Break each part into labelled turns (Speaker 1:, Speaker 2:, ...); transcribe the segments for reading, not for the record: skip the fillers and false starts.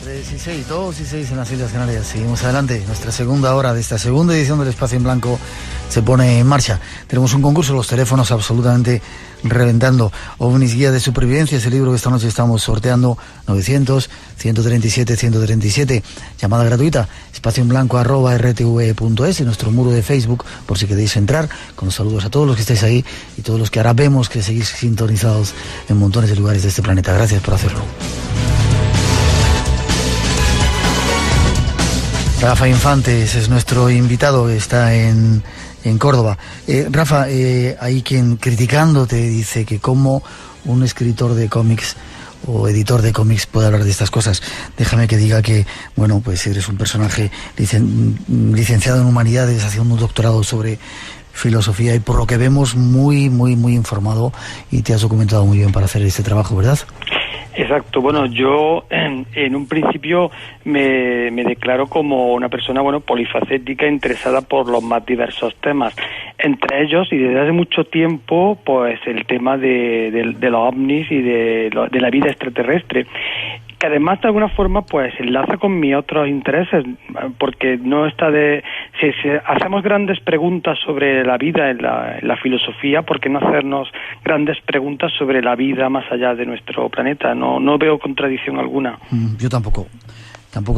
Speaker 1: 3 y 6, 2 y 6 en las Islas Canarias. Seguimos adelante. Nuestra segunda hora de esta segunda edición del Espacio en Blanco se pone en marcha. Tenemos un concurso, los teléfonos absolutamente reventando. OVNIs, guía de supervivencia, ese libro que esta noche estamos sorteando. 900-137-137. Llamada gratuita, espacioenblanco@rtv.es, y nuestro muro de Facebook, por si queréis entrar. Con los saludos a todos los que estáis ahí y todos los que ahora vemos que seguís sintonizados en montones de lugares de este planeta. Gracias por hacerlo. Rafa Infantes es nuestro invitado, está en Córdoba. Rafa, hay quien criticándote dice que como un escritor de cómics o editor de cómics puede hablar de estas cosas. Déjame que diga que, bueno, pues eres un personaje licenciado en Humanidades, haciendo un doctorado sobre filosofía y por lo que vemos muy informado, y te has documentado muy bien para hacer este trabajo, ¿verdad?
Speaker 2: Exacto. Bueno, yo en un principio me declaro como una persona, polifacética, interesada por los más diversos temas. Entre ellos, y desde hace mucho tiempo, pues el tema de los ovnis y de la vida extraterrestre, que además de alguna forma pues enlaza con mis otros intereses, porque no está si hacemos grandes preguntas sobre la vida en la filosofía, ¿por qué no hacernos grandes preguntas sobre la vida más allá de nuestro planeta? No veo contradicción alguna.
Speaker 1: Yo tampoco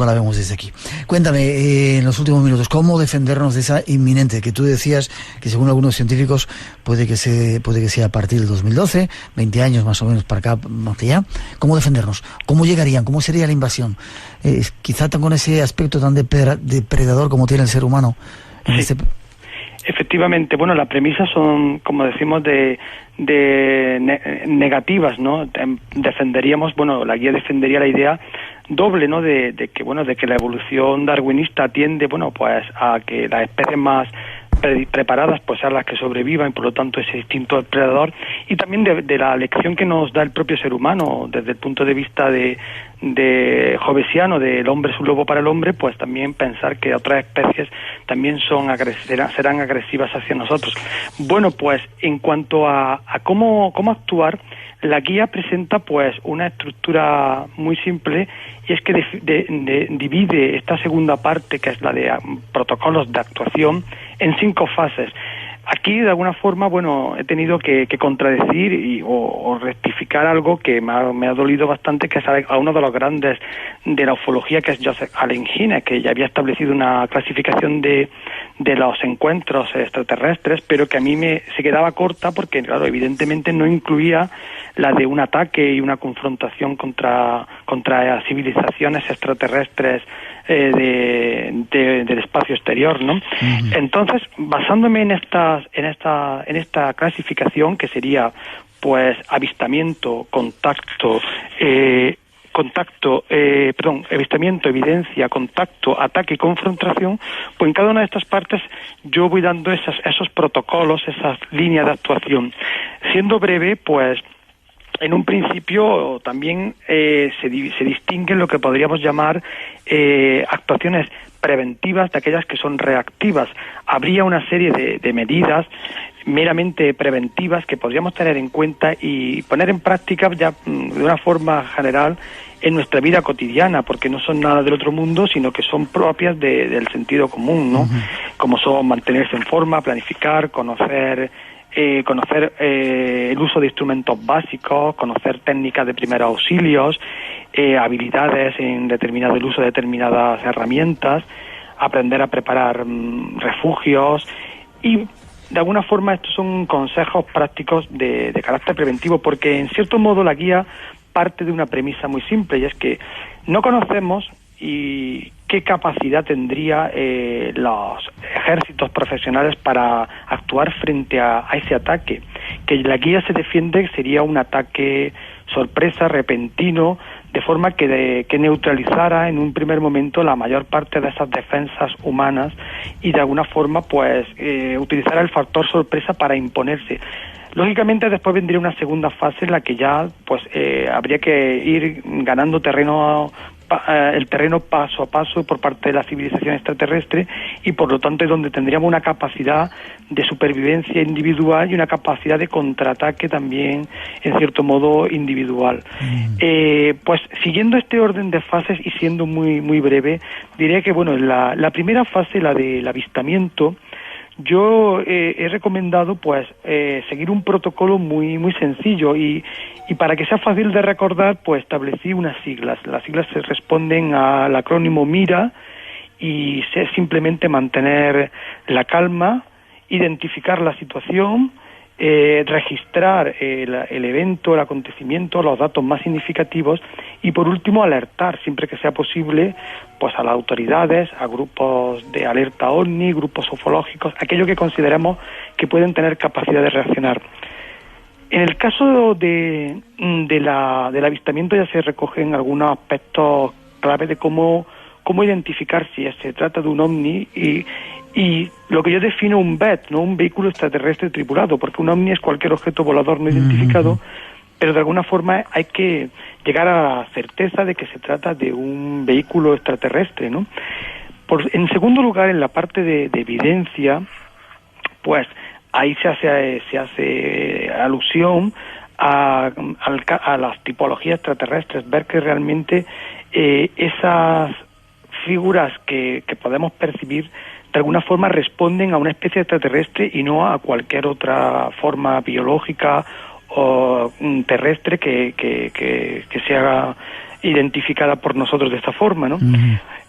Speaker 1: la vemos desde aquí. Cuéntame, en los últimos minutos, ¿cómo defendernos de esa inminente, que tú decías que según algunos científicos puede que sea a partir del 2012, 20 años más o menos para acá, más allá? ¿Cómo defendernos? ¿Cómo llegarían? ¿Cómo sería la invasión? Quizá con ese aspecto tan depredador como tiene el ser humano.
Speaker 2: Sí. Efectivamente, las premisas son, como decimos, negativas, ¿no? Defenderíamos, la guía defendería la idea doble, ¿no? De que la evolución darwinista tiende, pues a que las especies más preparadas pues sean las que sobrevivan, y por lo tanto ese instinto del predador, y también de la lección que nos da el propio ser humano desde el punto de vista de Hobbesiano, del hombre es un lobo para el hombre, pues también pensar que otras especies también serán agresivas hacia nosotros. Bueno, pues en cuanto a cómo actuar, la guía presenta pues una estructura muy simple, y es que divide esta segunda parte, que es la de protocolos de actuación, en 5 fases. Aquí, de alguna forma, he tenido que contradecir o rectificar algo que me ha dolido bastante, que es a uno de los grandes de la ufología, que es Joseph Allen Hynek, que ya había establecido una clasificación de los encuentros extraterrestres, pero que a mí se quedaba corta porque, claro, evidentemente no incluía la de un ataque y una confrontación contra civilizaciones extraterrestres del espacio exterior, ¿no? Uh-huh. Entonces, basándome en esta clasificación, que sería pues avistamiento, avistamiento, evidencia, contacto, ataque y confrontación, pues en cada una de estas partes yo voy dando esos protocolos, esas líneas de actuación. Siendo breve, pues en un principio también se distinguen lo que podríamos llamar actuaciones preventivas de aquellas que son reactivas. Habría una serie de medidas meramente preventivas que podríamos tener en cuenta y poner en práctica ya de una forma general en nuestra vida cotidiana, porque no son nada del otro mundo, sino que son propias del sentido común, ¿no? Uh-huh. Como son mantenerse en forma, planificar, conocer el uso de instrumentos básicos, conocer técnicas de primeros auxilios, habilidades en el uso de determinadas herramientas, aprender a preparar refugios, y de alguna forma estos son consejos prácticos de carácter preventivo, porque en cierto modo la guía parte de una premisa muy simple, y es que no conocemos y qué capacidad tendría los ejércitos profesionales para actuar frente a ese ataque, que la guía se defiende que sería un ataque sorpresa, repentino, de forma que neutralizara en un primer momento la mayor parte de esas defensas humanas, y de alguna forma pues utilizara el factor sorpresa para imponerse. Lógicamente después vendría una segunda fase en la que ya pues habría que ir ganando terreno el terreno paso a paso por parte de la civilización extraterrestre, y por lo tanto es donde tendríamos una capacidad de supervivencia individual y una capacidad de contraataque también, en cierto modo, individual. Pues siguiendo este orden de fases y siendo muy breve, diré que bueno, la primera fase, la del avistamiento, yo he recomendado pues seguir un protocolo muy sencillo, y para que sea fácil de recordar, pues establecí unas siglas. Las siglas se responden al acrónimo MIRA, y es simplemente mantener la calma, identificar la situación, registrar el evento, el acontecimiento, los datos más significativos, y por último alertar siempre que sea posible pues a las autoridades, a grupos de alerta OVNI, grupos ufológicos, aquello que consideremos que pueden tener capacidad de reaccionar. En el caso del avistamiento ya se recogen algunos aspectos clave de cómo identificar si se trata de un OVNI y lo que yo defino un VET, no un vehículo extraterrestre tripulado, porque un OVNI es cualquier objeto volador no identificado, pero de alguna forma hay que llegar a la certeza de que se trata de un vehículo extraterrestre, ¿no? En segundo lugar, en la parte de evidencia, pues ahí se hace alusión a las tipologías extraterrestres, ver que realmente esas figuras que podemos percibir de alguna forma responden a una especie extraterrestre y no a cualquier otra forma biológica o terrestre que sea identificada por nosotros de esta forma, ¿no?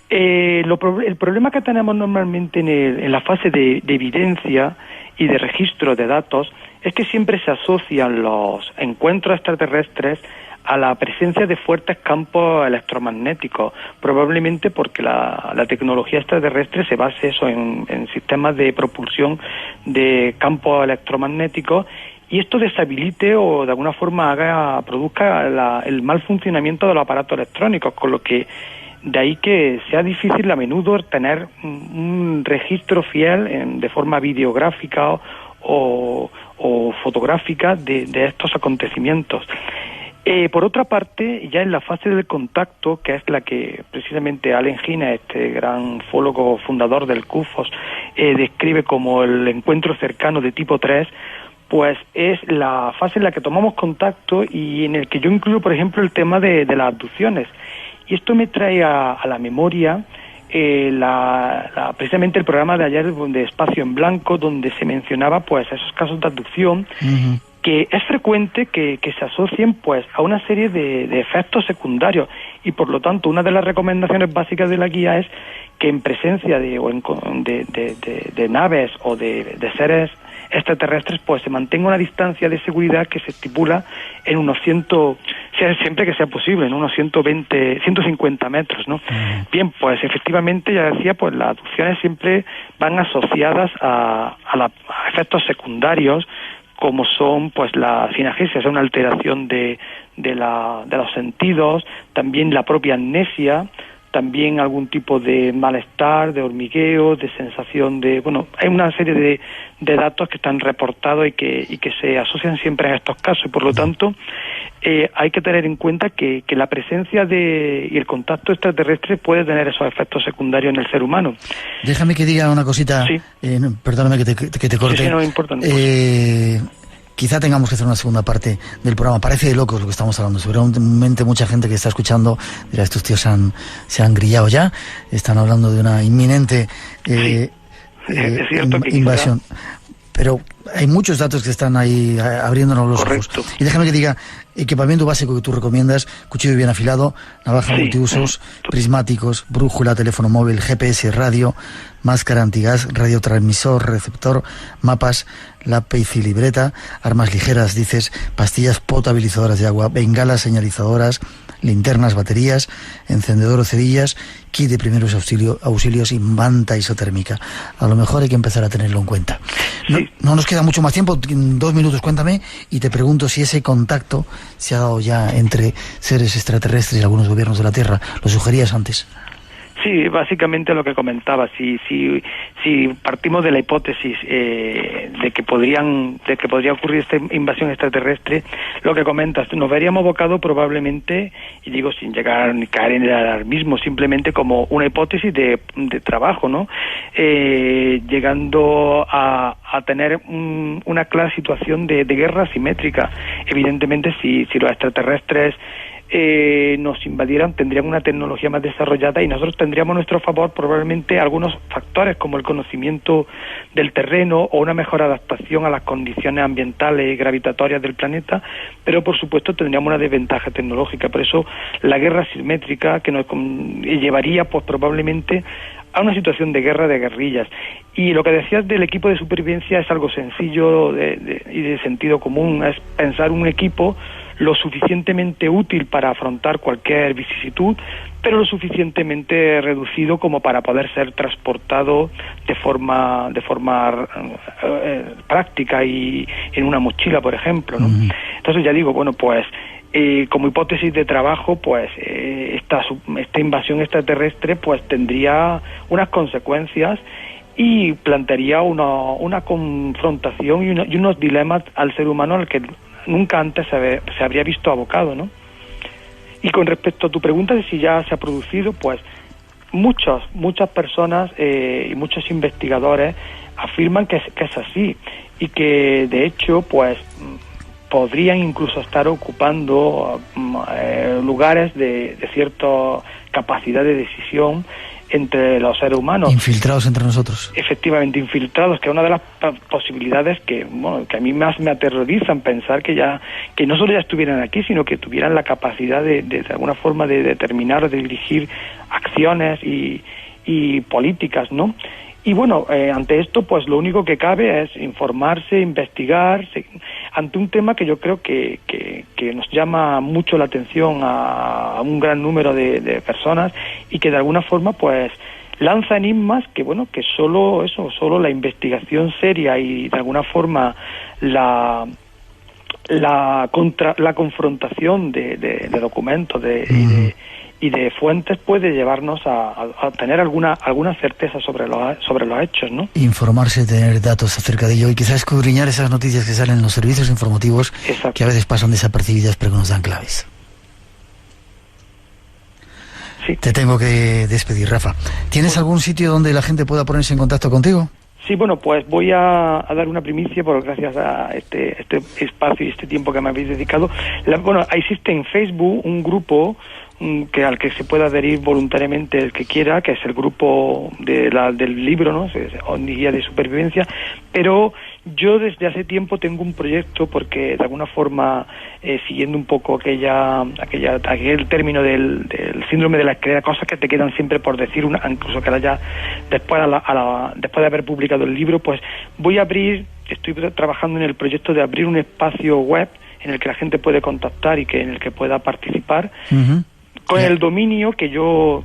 Speaker 2: El problema que tenemos normalmente en la fase de evidencia y de registro de datos es que siempre se asocian los encuentros extraterrestres a la presencia de fuertes campos electromagnéticos, probablemente porque la tecnología extraterrestre se base eso en sistemas de propulsión de campos electromagnéticos, y esto deshabilite o de alguna forma produzca el mal funcionamiento de los aparatos electrónicos, con lo que de ahí que sea difícil a menudo tener un registro fiel de forma videográfica o fotográfica de estos acontecimientos. Por otra parte, ya en la fase del contacto, que es la que precisamente Allen Hynek, este gran ufólogo fundador del CUFOS, describe como el encuentro cercano de tipo 3, pues es la fase en la que tomamos contacto y en el que yo incluyo, por ejemplo, el tema de las abducciones. Y esto me trae a la memoria precisamente el programa de ayer de Espacio en Blanco, donde se mencionaba pues esos casos de abducción, que es frecuente que se asocien pues a una serie de efectos secundarios, y por lo tanto una de las recomendaciones básicas de la guía es que en presencia de naves o de seres extraterrestres pues se mantenga una distancia de seguridad que se estipula en unos siempre que sea posible, en unos 150 metros, ¿no? Bien, pues efectivamente, ya decía, pues las abducciones siempre van asociadas a efectos secundarios, como son pues la sinagesia, es una alteración de los sentidos, también la propia amnesia, también algún tipo de malestar, de hormigueo, de sensación de... Bueno, hay una serie de datos que están reportados y que se asocian siempre en estos casos, y por lo tanto hay que tener en cuenta que la presencia y el contacto extraterrestre puede tener esos efectos secundarios en el ser humano.
Speaker 1: Déjame que diga una cosita, sí. Perdóname que te corte.
Speaker 2: Sí, no importa.
Speaker 1: Quizá tengamos que hacer una segunda parte del programa. Parece de locos lo que estamos hablando. Seguramente mucha gente que está escuchando dirá, estos tíos se han grillado ya. Están hablando de una inminente
Speaker 2: es cierto que
Speaker 1: invasión. Pero hay muchos datos que están ahí abriéndonos los ojos. Y déjame que diga, equipamiento básico que tú recomiendas: cuchillo bien afilado, navaja multiusos, prismáticos, brújula, teléfono móvil, GPS, radio, máscara antigás, radiotransmisor, receptor, mapas, lápiz y libreta, armas ligeras, dices, pastillas potabilizadoras de agua, bengalas señalizadoras, linternas, baterías, encendedor o cerillas, kit de primeros auxilios y manta isotérmica. A lo mejor hay que empezar a tenerlo en cuenta. No nos queda mucho más tiempo, 2 minutos, cuéntame, y te pregunto si ese contacto se ha dado ya entre seres extraterrestres y algunos gobiernos de la Tierra. ¿Lo sugerías antes?
Speaker 2: Sí, básicamente lo que comentaba. Si partimos de la hipótesis de que podría ocurrir esta invasión extraterrestre, lo que comentas, nos veríamos abocados probablemente, y digo sin llegar ni caer en el alarmismo, simplemente como una hipótesis de trabajo, ¿no? Llegando a tener una clara situación de guerra asimétrica. Evidentemente, si los extraterrestres nos invadieran, tendrían una tecnología más desarrollada y nosotros tendríamos a nuestro favor probablemente algunos factores como el conocimiento del terreno o una mejor adaptación a las condiciones ambientales y gravitatorias del planeta, pero por supuesto tendríamos una desventaja tecnológica. Por eso la guerra asimétrica que nos llevaría pues probablemente a una situación de guerra de guerrillas. Y lo que decías del equipo de supervivencia es algo sencillo y de sentido común, es pensar un equipo lo suficientemente útil para afrontar cualquier vicisitud, pero lo suficientemente reducido como para poder ser transportado de forma práctica y en una mochila, por ejemplo, ¿no? Entonces ya digo, bueno, pues como hipótesis de trabajo, pues esta invasión extraterrestre pues tendría unas consecuencias y plantearía una confrontación y unos dilemas al ser humano al que nunca antes se habría visto abocado, ¿no? Y con respecto a tu pregunta de si ya se ha producido, pues muchas personas y muchos investigadores afirman que es así y que de hecho pues podrían incluso estar ocupando lugares de cierta capacidad de decisión entre los seres humanos.
Speaker 1: Infiltrados entre nosotros.
Speaker 2: Efectivamente, infiltrados, que es una de las posibilidades que a mí más me aterrorizan, pensar que no solo ya estuvieran aquí, sino que tuvieran la capacidad de alguna forma de determinar, de dirigir acciones y políticas, ¿no? Y bueno, ante esto, pues lo único que cabe es informarse, investigar, ante un tema que yo creo que nos llama mucho la atención a un gran número de personas y que de alguna forma, pues, lanza enigmas que, bueno, que solo la investigación seria y de alguna forma la confrontación de documentos y de fuentes puede llevarnos a tener alguna certeza sobre los hechos, ¿no?
Speaker 1: Informarse, tener datos acerca de ello y quizás escudriñar esas noticias que salen en los servicios informativos. Exacto. Que a veces pasan desapercibidas pero que nos dan claves.
Speaker 2: Sí.
Speaker 1: Te tengo que despedir, Rafa. ¿Tienes algún sitio donde la gente pueda ponerse en contacto contigo?
Speaker 2: Sí, bueno, pues voy a dar una primicia gracias a este espacio y este tiempo que me habéis dedicado. Existe en Facebook un grupo al que se pueda adherir voluntariamente el que quiera, que es el grupo del libro, ¿no? Guía de supervivencia, pero yo desde hace tiempo tengo un proyecto porque de alguna forma siguiendo un poco aquel término del síndrome de la escalera, cosas que te quedan siempre por decir, incluso que ya después de haber publicado el libro, pues estoy trabajando en el proyecto de abrir un espacio web en el que la gente puede contactar y en el que pueda participar. Uh-huh. Con el dominio que yo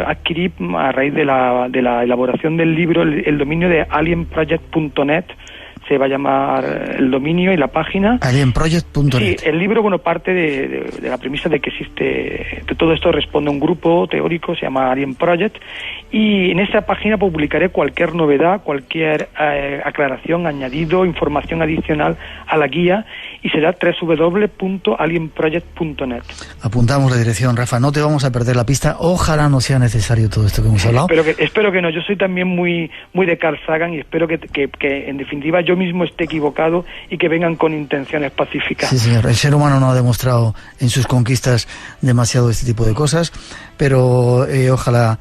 Speaker 2: adquirí a raíz de la elaboración del libro, el dominio de alienproject.net, se va a llamar el dominio y la página.
Speaker 1: Alienproject.net.
Speaker 2: Sí, el libro, parte de la premisa de que de todo esto responde a un grupo teórico, se llama Alien Project, y en esa página publicaré cualquier novedad, cualquier aclaración, añadido, información adicional a la guía, y será www.alienproject.net.
Speaker 1: Apuntamos la dirección, Rafa, no te vamos a perder la pista, ojalá no sea necesario todo esto que hemos hablado.
Speaker 2: Espero que no, yo soy también muy de Carl Sagan y espero que en definitiva yo mismo esté equivocado y que vengan con intenciones pacíficas.
Speaker 1: Sí, señor, el ser humano no ha demostrado en sus conquistas demasiado este tipo de cosas, pero ojalá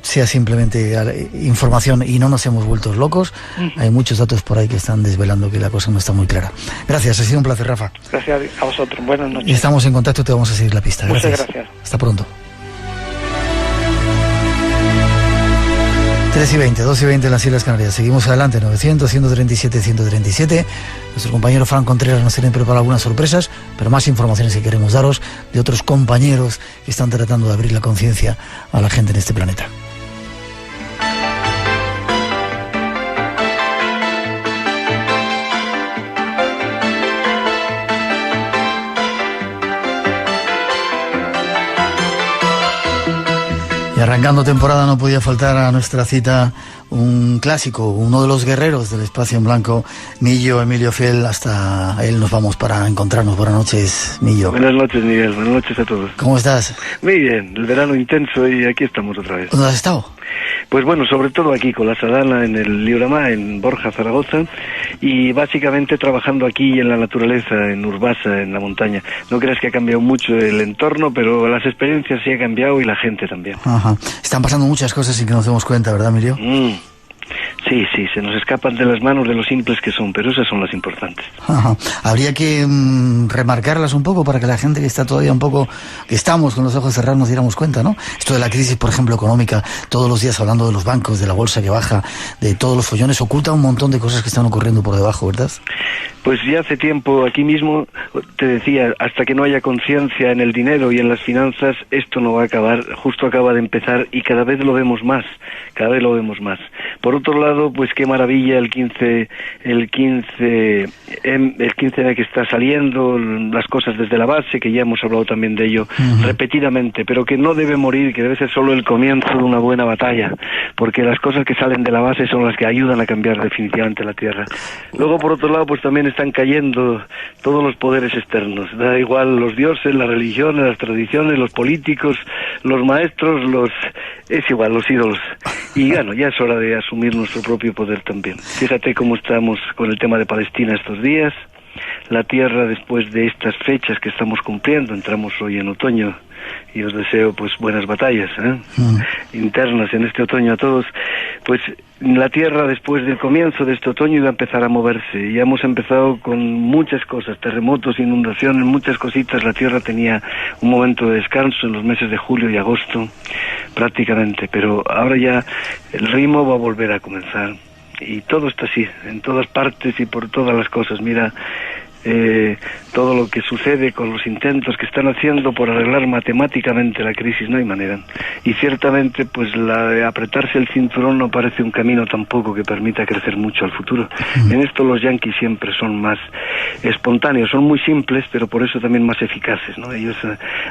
Speaker 1: sea simplemente información y no nos hemos vuelto locos. Hay muchos datos por ahí que están desvelando que la cosa no está muy clara. Gracias, ha sido un placer, Rafa.
Speaker 2: Gracias a vosotros, buenas noches.
Speaker 1: Estamos en contacto, te vamos a seguir la pista.
Speaker 2: Muchas gracias.
Speaker 1: Hasta pronto. 3:20, 2:20 en las Islas Canarias. Seguimos adelante, 900, 137, 137. Nuestro compañero Fran Contreras nos tiene preparado algunas sorpresas, pero más informaciones que queremos daros de otros compañeros que están tratando de abrir la conciencia a la gente en este planeta. arrancando temporada no podía faltar a nuestra cita un clásico, uno de los guerreros del espacio en blanco, Millo, Emilio Fiel. Hasta él nos vamos para encontrarnos. Buenas noches, Millo.
Speaker 3: Buenas noches, Miguel. Buenas noches a todos.
Speaker 1: ¿Cómo estás?
Speaker 3: Muy bien, el verano intenso y aquí estamos otra vez.
Speaker 1: ¿Dónde has estado?
Speaker 3: Pues bueno, sobre todo aquí con la Sadana en el Librama, en Borja, Zaragoza, y básicamente trabajando aquí en la naturaleza, en Urbasa, en la montaña. No creas que ha cambiado mucho el entorno, pero las experiencias sí ha cambiado y la gente también.
Speaker 1: Ajá. Están pasando muchas cosas sin que nos demos cuenta, ¿verdad, Emilio?
Speaker 3: Sí, se nos escapan de las manos de lo simples que son, pero esas son las importantes.
Speaker 1: Ajá. Habría que remarcarlas un poco para que la gente que está todavía un poco, que estamos con los ojos cerrados, nos diéramos cuenta, ¿no? Esto de la crisis, por ejemplo, económica, todos los días hablando de los bancos, de la bolsa que baja, de todos los follones, oculta un montón de cosas que están ocurriendo por debajo, ¿verdad?
Speaker 3: Pues ya hace tiempo, aquí mismo, te decía, hasta que no haya conciencia en el dinero y en las finanzas, esto no va a acabar, justo acaba de empezar y cada vez lo vemos más. Por otro lado, pues qué maravilla el 15M que está saliendo, las cosas desde la base, que ya hemos hablado también de ello repetidamente, pero que no debe morir, que debe ser solo el comienzo de una buena batalla, porque las cosas que salen de la base son las que ayudan a cambiar definitivamente la Tierra. Luego, por otro lado, pues también están cayendo todos los poderes externos, da igual los dioses, las religiones, las tradiciones, los políticos, los maestros, es igual, los ídolos. Y bueno, ya es hora de asumir nuestro propio poder también. Fíjate cómo estamos con el tema de Palestina estos días. La tierra, después de estas fechas que estamos cumpliendo, entramos hoy en otoño y os deseo pues buenas batallas internas en este otoño a todos. Pues la tierra, después del comienzo de este otoño, iba a empezar a moverse. Ya hemos empezado con muchas cosas, terremotos, inundaciones, muchas cositas. La tierra tenía un momento de descanso en los meses de julio y agosto prácticamente, pero ahora ya el ritmo va a volver a comenzar. Y todo está así, en todas partes y por todas las cosas. Mira, todo lo que sucede con los intentos que están haciendo por arreglar matemáticamente la crisis, no hay manera. Y ciertamente, pues la de apretarse el cinturón no parece un camino tampoco que permita crecer mucho al futuro. En esto los yanquis siempre son más espontáneos, son muy simples, pero por eso también más eficaces, ¿no? Ellos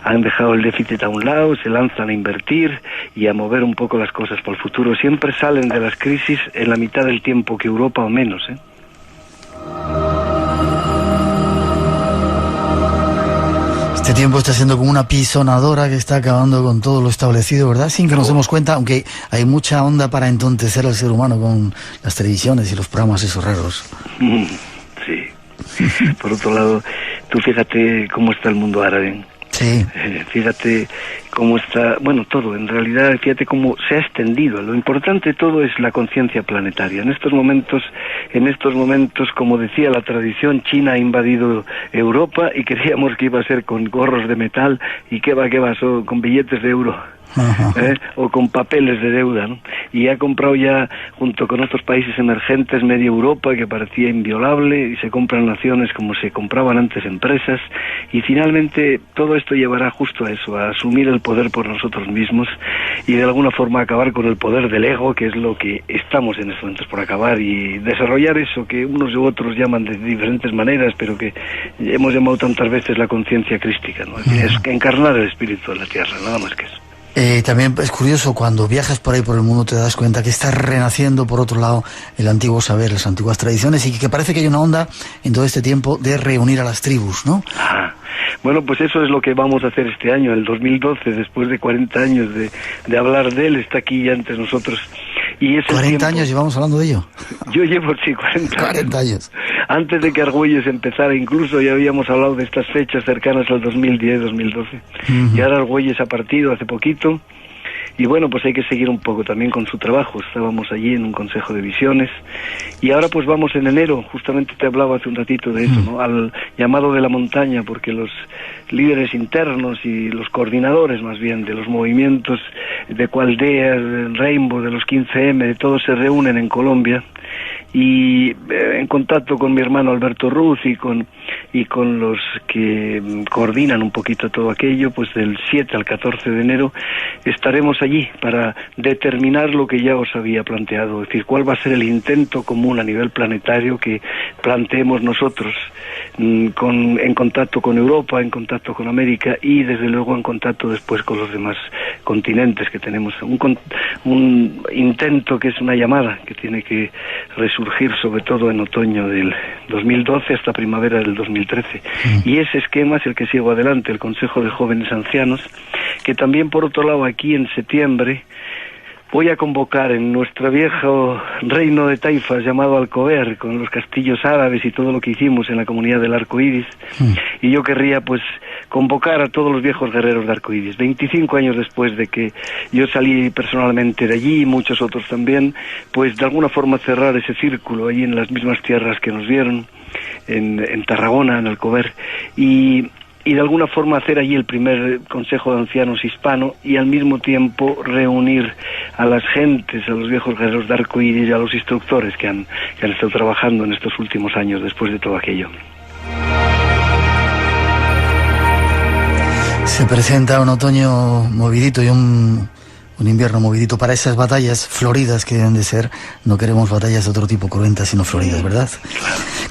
Speaker 3: han dejado el déficit a un lado, se lanzan a invertir y a mover un poco las cosas para el futuro. Siempre salen de las crisis en la mitad del tiempo que Europa o menos,
Speaker 1: Este tiempo está siendo como una pisonadora que está acabando con todo lo establecido, ¿verdad? Sin que nos demos cuenta, aunque hay mucha onda para entontecer al ser humano con las televisiones y los programas esos raros.
Speaker 3: Sí. Por otro lado, tú fíjate cómo está el mundo árabe.
Speaker 1: Sí.
Speaker 3: Fíjate cómo está, bueno, todo, en realidad, fíjate cómo se ha extendido. Lo importante de todo es la conciencia planetaria. En estos momentos, como decía la tradición, China ha invadido Europa y creíamos que iba a ser con gorros de metal y qué va, con billetes de euro. O con papeles de deuda, ¿no? Y ha comprado ya, junto con otros países emergentes, media Europa, que parecía inviolable, y se compran naciones como se compraban antes empresas, y finalmente todo esto llevará justo a eso, a asumir el poder por nosotros mismos y de alguna forma acabar con el poder del ego, que es lo que estamos en estos momentos por acabar, y desarrollar eso que unos u otros llaman de diferentes maneras, pero que hemos llamado tantas veces la conciencia crística, ¿no? Es encarnar el espíritu de la tierra, nada más que eso.
Speaker 1: También es curioso, cuando viajas por ahí por el mundo te das cuenta que está renaciendo por otro lado el antiguo saber, las antiguas tradiciones, y que parece que hay una onda en todo este tiempo de reunir a las tribus, ¿no?
Speaker 3: Bueno, pues eso es lo que vamos a hacer este año, el 2012, después de 40 años de hablar de él, está aquí ya entre nosotros. Y es
Speaker 1: 40 años llevamos hablando de ello.
Speaker 3: Yo llevo, sí, 40
Speaker 1: años.
Speaker 3: Antes de que Argüelles empezara, incluso ya habíamos hablado de estas fechas cercanas al 2010-2012. Y ahora Argüelles ha partido hace poquito. Y bueno, pues hay que seguir un poco también con su trabajo. Estábamos allí en un consejo de visiones. Y ahora pues vamos en enero, justamente te hablaba hace un ratito de eso, ¿no? Al llamado de la montaña, porque los líderes internos y los coordinadores más bien de los movimientos de Cualdea, del Rainbow, de los 15M, de todos se reúnen en Colombia. Y en contacto con mi hermano Alberto Ruz y con los que coordinan un poquito todo aquello, pues del 7 al 14 de enero estaremos allí para determinar lo que ya os había planteado, es decir, cuál va a ser el intento común a nivel planetario que planteemos nosotros, en contacto con Europa, en contacto con América y desde luego en contacto después con los demás continentes que tenemos. Un intento que es una llamada que tiene que resurgir sobre todo en otoño del 2012 hasta primavera del 2013. Y ese esquema es el que sigo adelante, el Consejo de Jóvenes Ancianos, que también por otro lado aquí en septiembre voy a convocar en nuestro viejo reino de taifas llamado Alcover, con los castillos árabes y todo lo que hicimos en la comunidad del Arco Iris. Y yo querría pues convocar a todos los viejos guerreros de Arco Iris. 25 años después de que yo salí personalmente de allí, y muchos otros también, pues de alguna forma cerrar ese círculo allí en las mismas tierras que nos vieron, en Tarragona, en Alcover, y de alguna forma hacer allí el primer Consejo de Ancianos hispano y al mismo tiempo reunir a las gentes, a los viejos guerreros de Arco Iris y a los instructores que han estado trabajando en estos últimos años después de todo aquello.
Speaker 1: Se presenta un otoño movidito y un invierno movidito para esas batallas floridas que deben de ser. No queremos batallas de otro tipo cruentas, sino floridas, ¿verdad?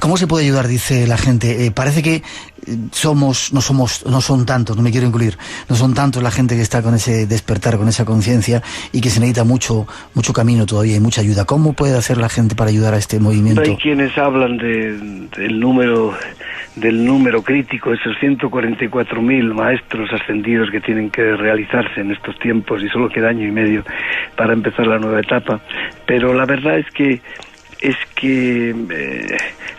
Speaker 1: ¿Cómo se puede ayudar? Dice la gente. Parece que no son tantos, no me quiero incluir, no son tantos la gente que está con ese despertar, con esa conciencia, y que se necesita mucho camino todavía y mucha ayuda. ¿Cómo puede hacer la gente para ayudar a este movimiento?
Speaker 3: Hay quienes hablan del número crítico, esos 144.000 maestros ascendidos que tienen que realizarse en estos tiempos, y solo queda año y medio para empezar la nueva etapa. Pero la verdad es que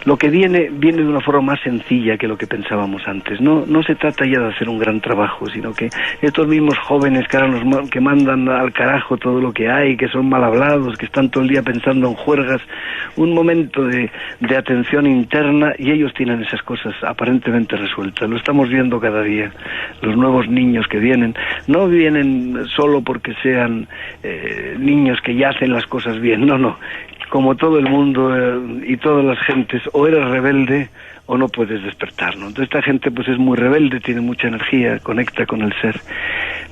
Speaker 3: lo que viene de una forma más sencilla que lo que pensábamos antes. No se trata ya de hacer un gran trabajo, sino que estos mismos jóvenes que ahora que mandan al carajo todo lo que hay, que son mal hablados, que están todo el día pensando en juergas, un momento de atención interna, y ellos tienen esas cosas aparentemente resueltas. Lo estamos viendo cada día. Los nuevos niños que vienen no vienen solo porque sean niños que ya hacen las cosas bien, no. Como todo el mundo y todas las gentes, o eres rebelde o no puedes despertar, ¿no? Entonces esta gente pues es muy rebelde, tiene mucha energía, conecta con el ser.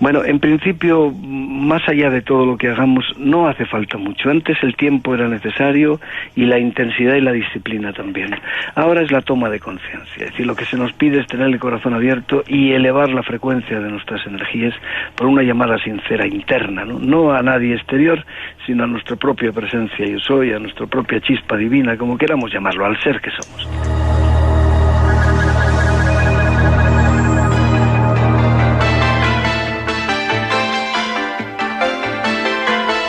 Speaker 3: Bueno, en principio, más allá de todo lo que hagamos, no hace falta mucho. Antes el tiempo era necesario y la intensidad y la disciplina también. Ahora es la toma de conciencia. Es decir, lo que se nos pide es tener el corazón abierto y elevar la frecuencia de nuestras energías por una llamada sincera interna, ¿no? No a nadie exterior, sino a nuestra propia presencia yo soy, a nuestra propia chispa divina, como queramos llamarlo, al ser que somos.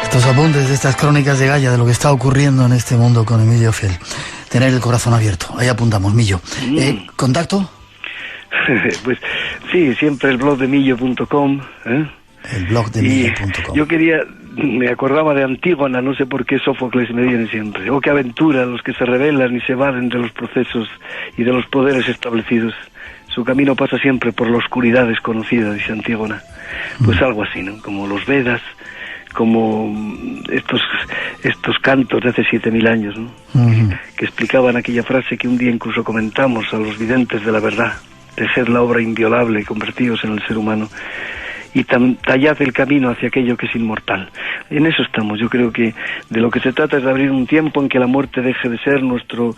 Speaker 1: Estos apuntes de estas crónicas de Gaia, de lo que está ocurriendo en este mundo con Emilio Fiel. Tener el corazón abierto. Ahí apuntamos, Millo. ¿Contacto?
Speaker 3: Pues sí, siempre el blog de millo.com.
Speaker 1: El blog de millo.com.
Speaker 3: Yo me acordaba de Antígona, no sé por qué Sófocles me viene siempre. Oh, qué aventura los que se rebelan y se evaden de los procesos y de los poderes establecidos. Su camino pasa siempre por la oscuridad desconocida, dice Antígona. Pues algo así, ¿no? Como los Vedas, como estos cantos de hace 7.000 años, ¿no? Que explicaban aquella frase que un día incluso comentamos a los videntes de la verdad: tejer la obra inviolable y convertidos en el ser humano, y tallad el camino hacia aquello que es inmortal. En eso estamos. Yo creo que de lo que se trata es de abrir un tiempo en que la muerte deje de ser nuestro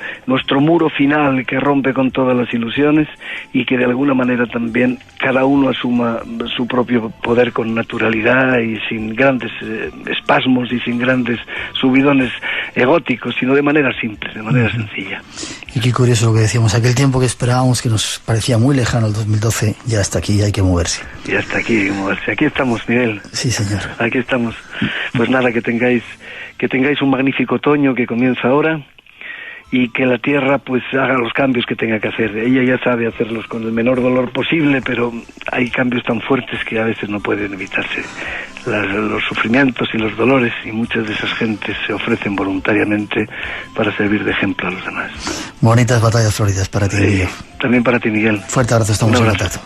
Speaker 3: muro final que rompe con todas las ilusiones, y que de alguna manera también cada uno asuma su propio poder con naturalidad y sin grandes espasmos y sin grandes subidones egóticos, sino de manera simple, de manera sencilla.
Speaker 1: Y qué curioso lo que decíamos, aquel tiempo que esperábamos, que nos parecía muy lejano, el 2012, ya está aquí, hay que moverse.
Speaker 3: Ya está aquí, hay que moverse. Aquí estamos, Miguel.
Speaker 1: Sí, señor.
Speaker 3: Aquí estamos. Pues nada, que tengáis un magnífico otoño que comienza ahora, y que la tierra pues haga los cambios que tenga que hacer. Ella ya sabe hacerlos con el menor dolor posible, pero hay cambios tan fuertes que a veces no pueden evitarse. Los sufrimientos y los dolores, y muchas de esas gentes se ofrecen voluntariamente para servir de ejemplo a los demás.
Speaker 1: Bonitas batallas floridas para ti, Miguel.
Speaker 3: También para ti, Miguel.
Speaker 1: Fuerte abrazo, estamos en contacto.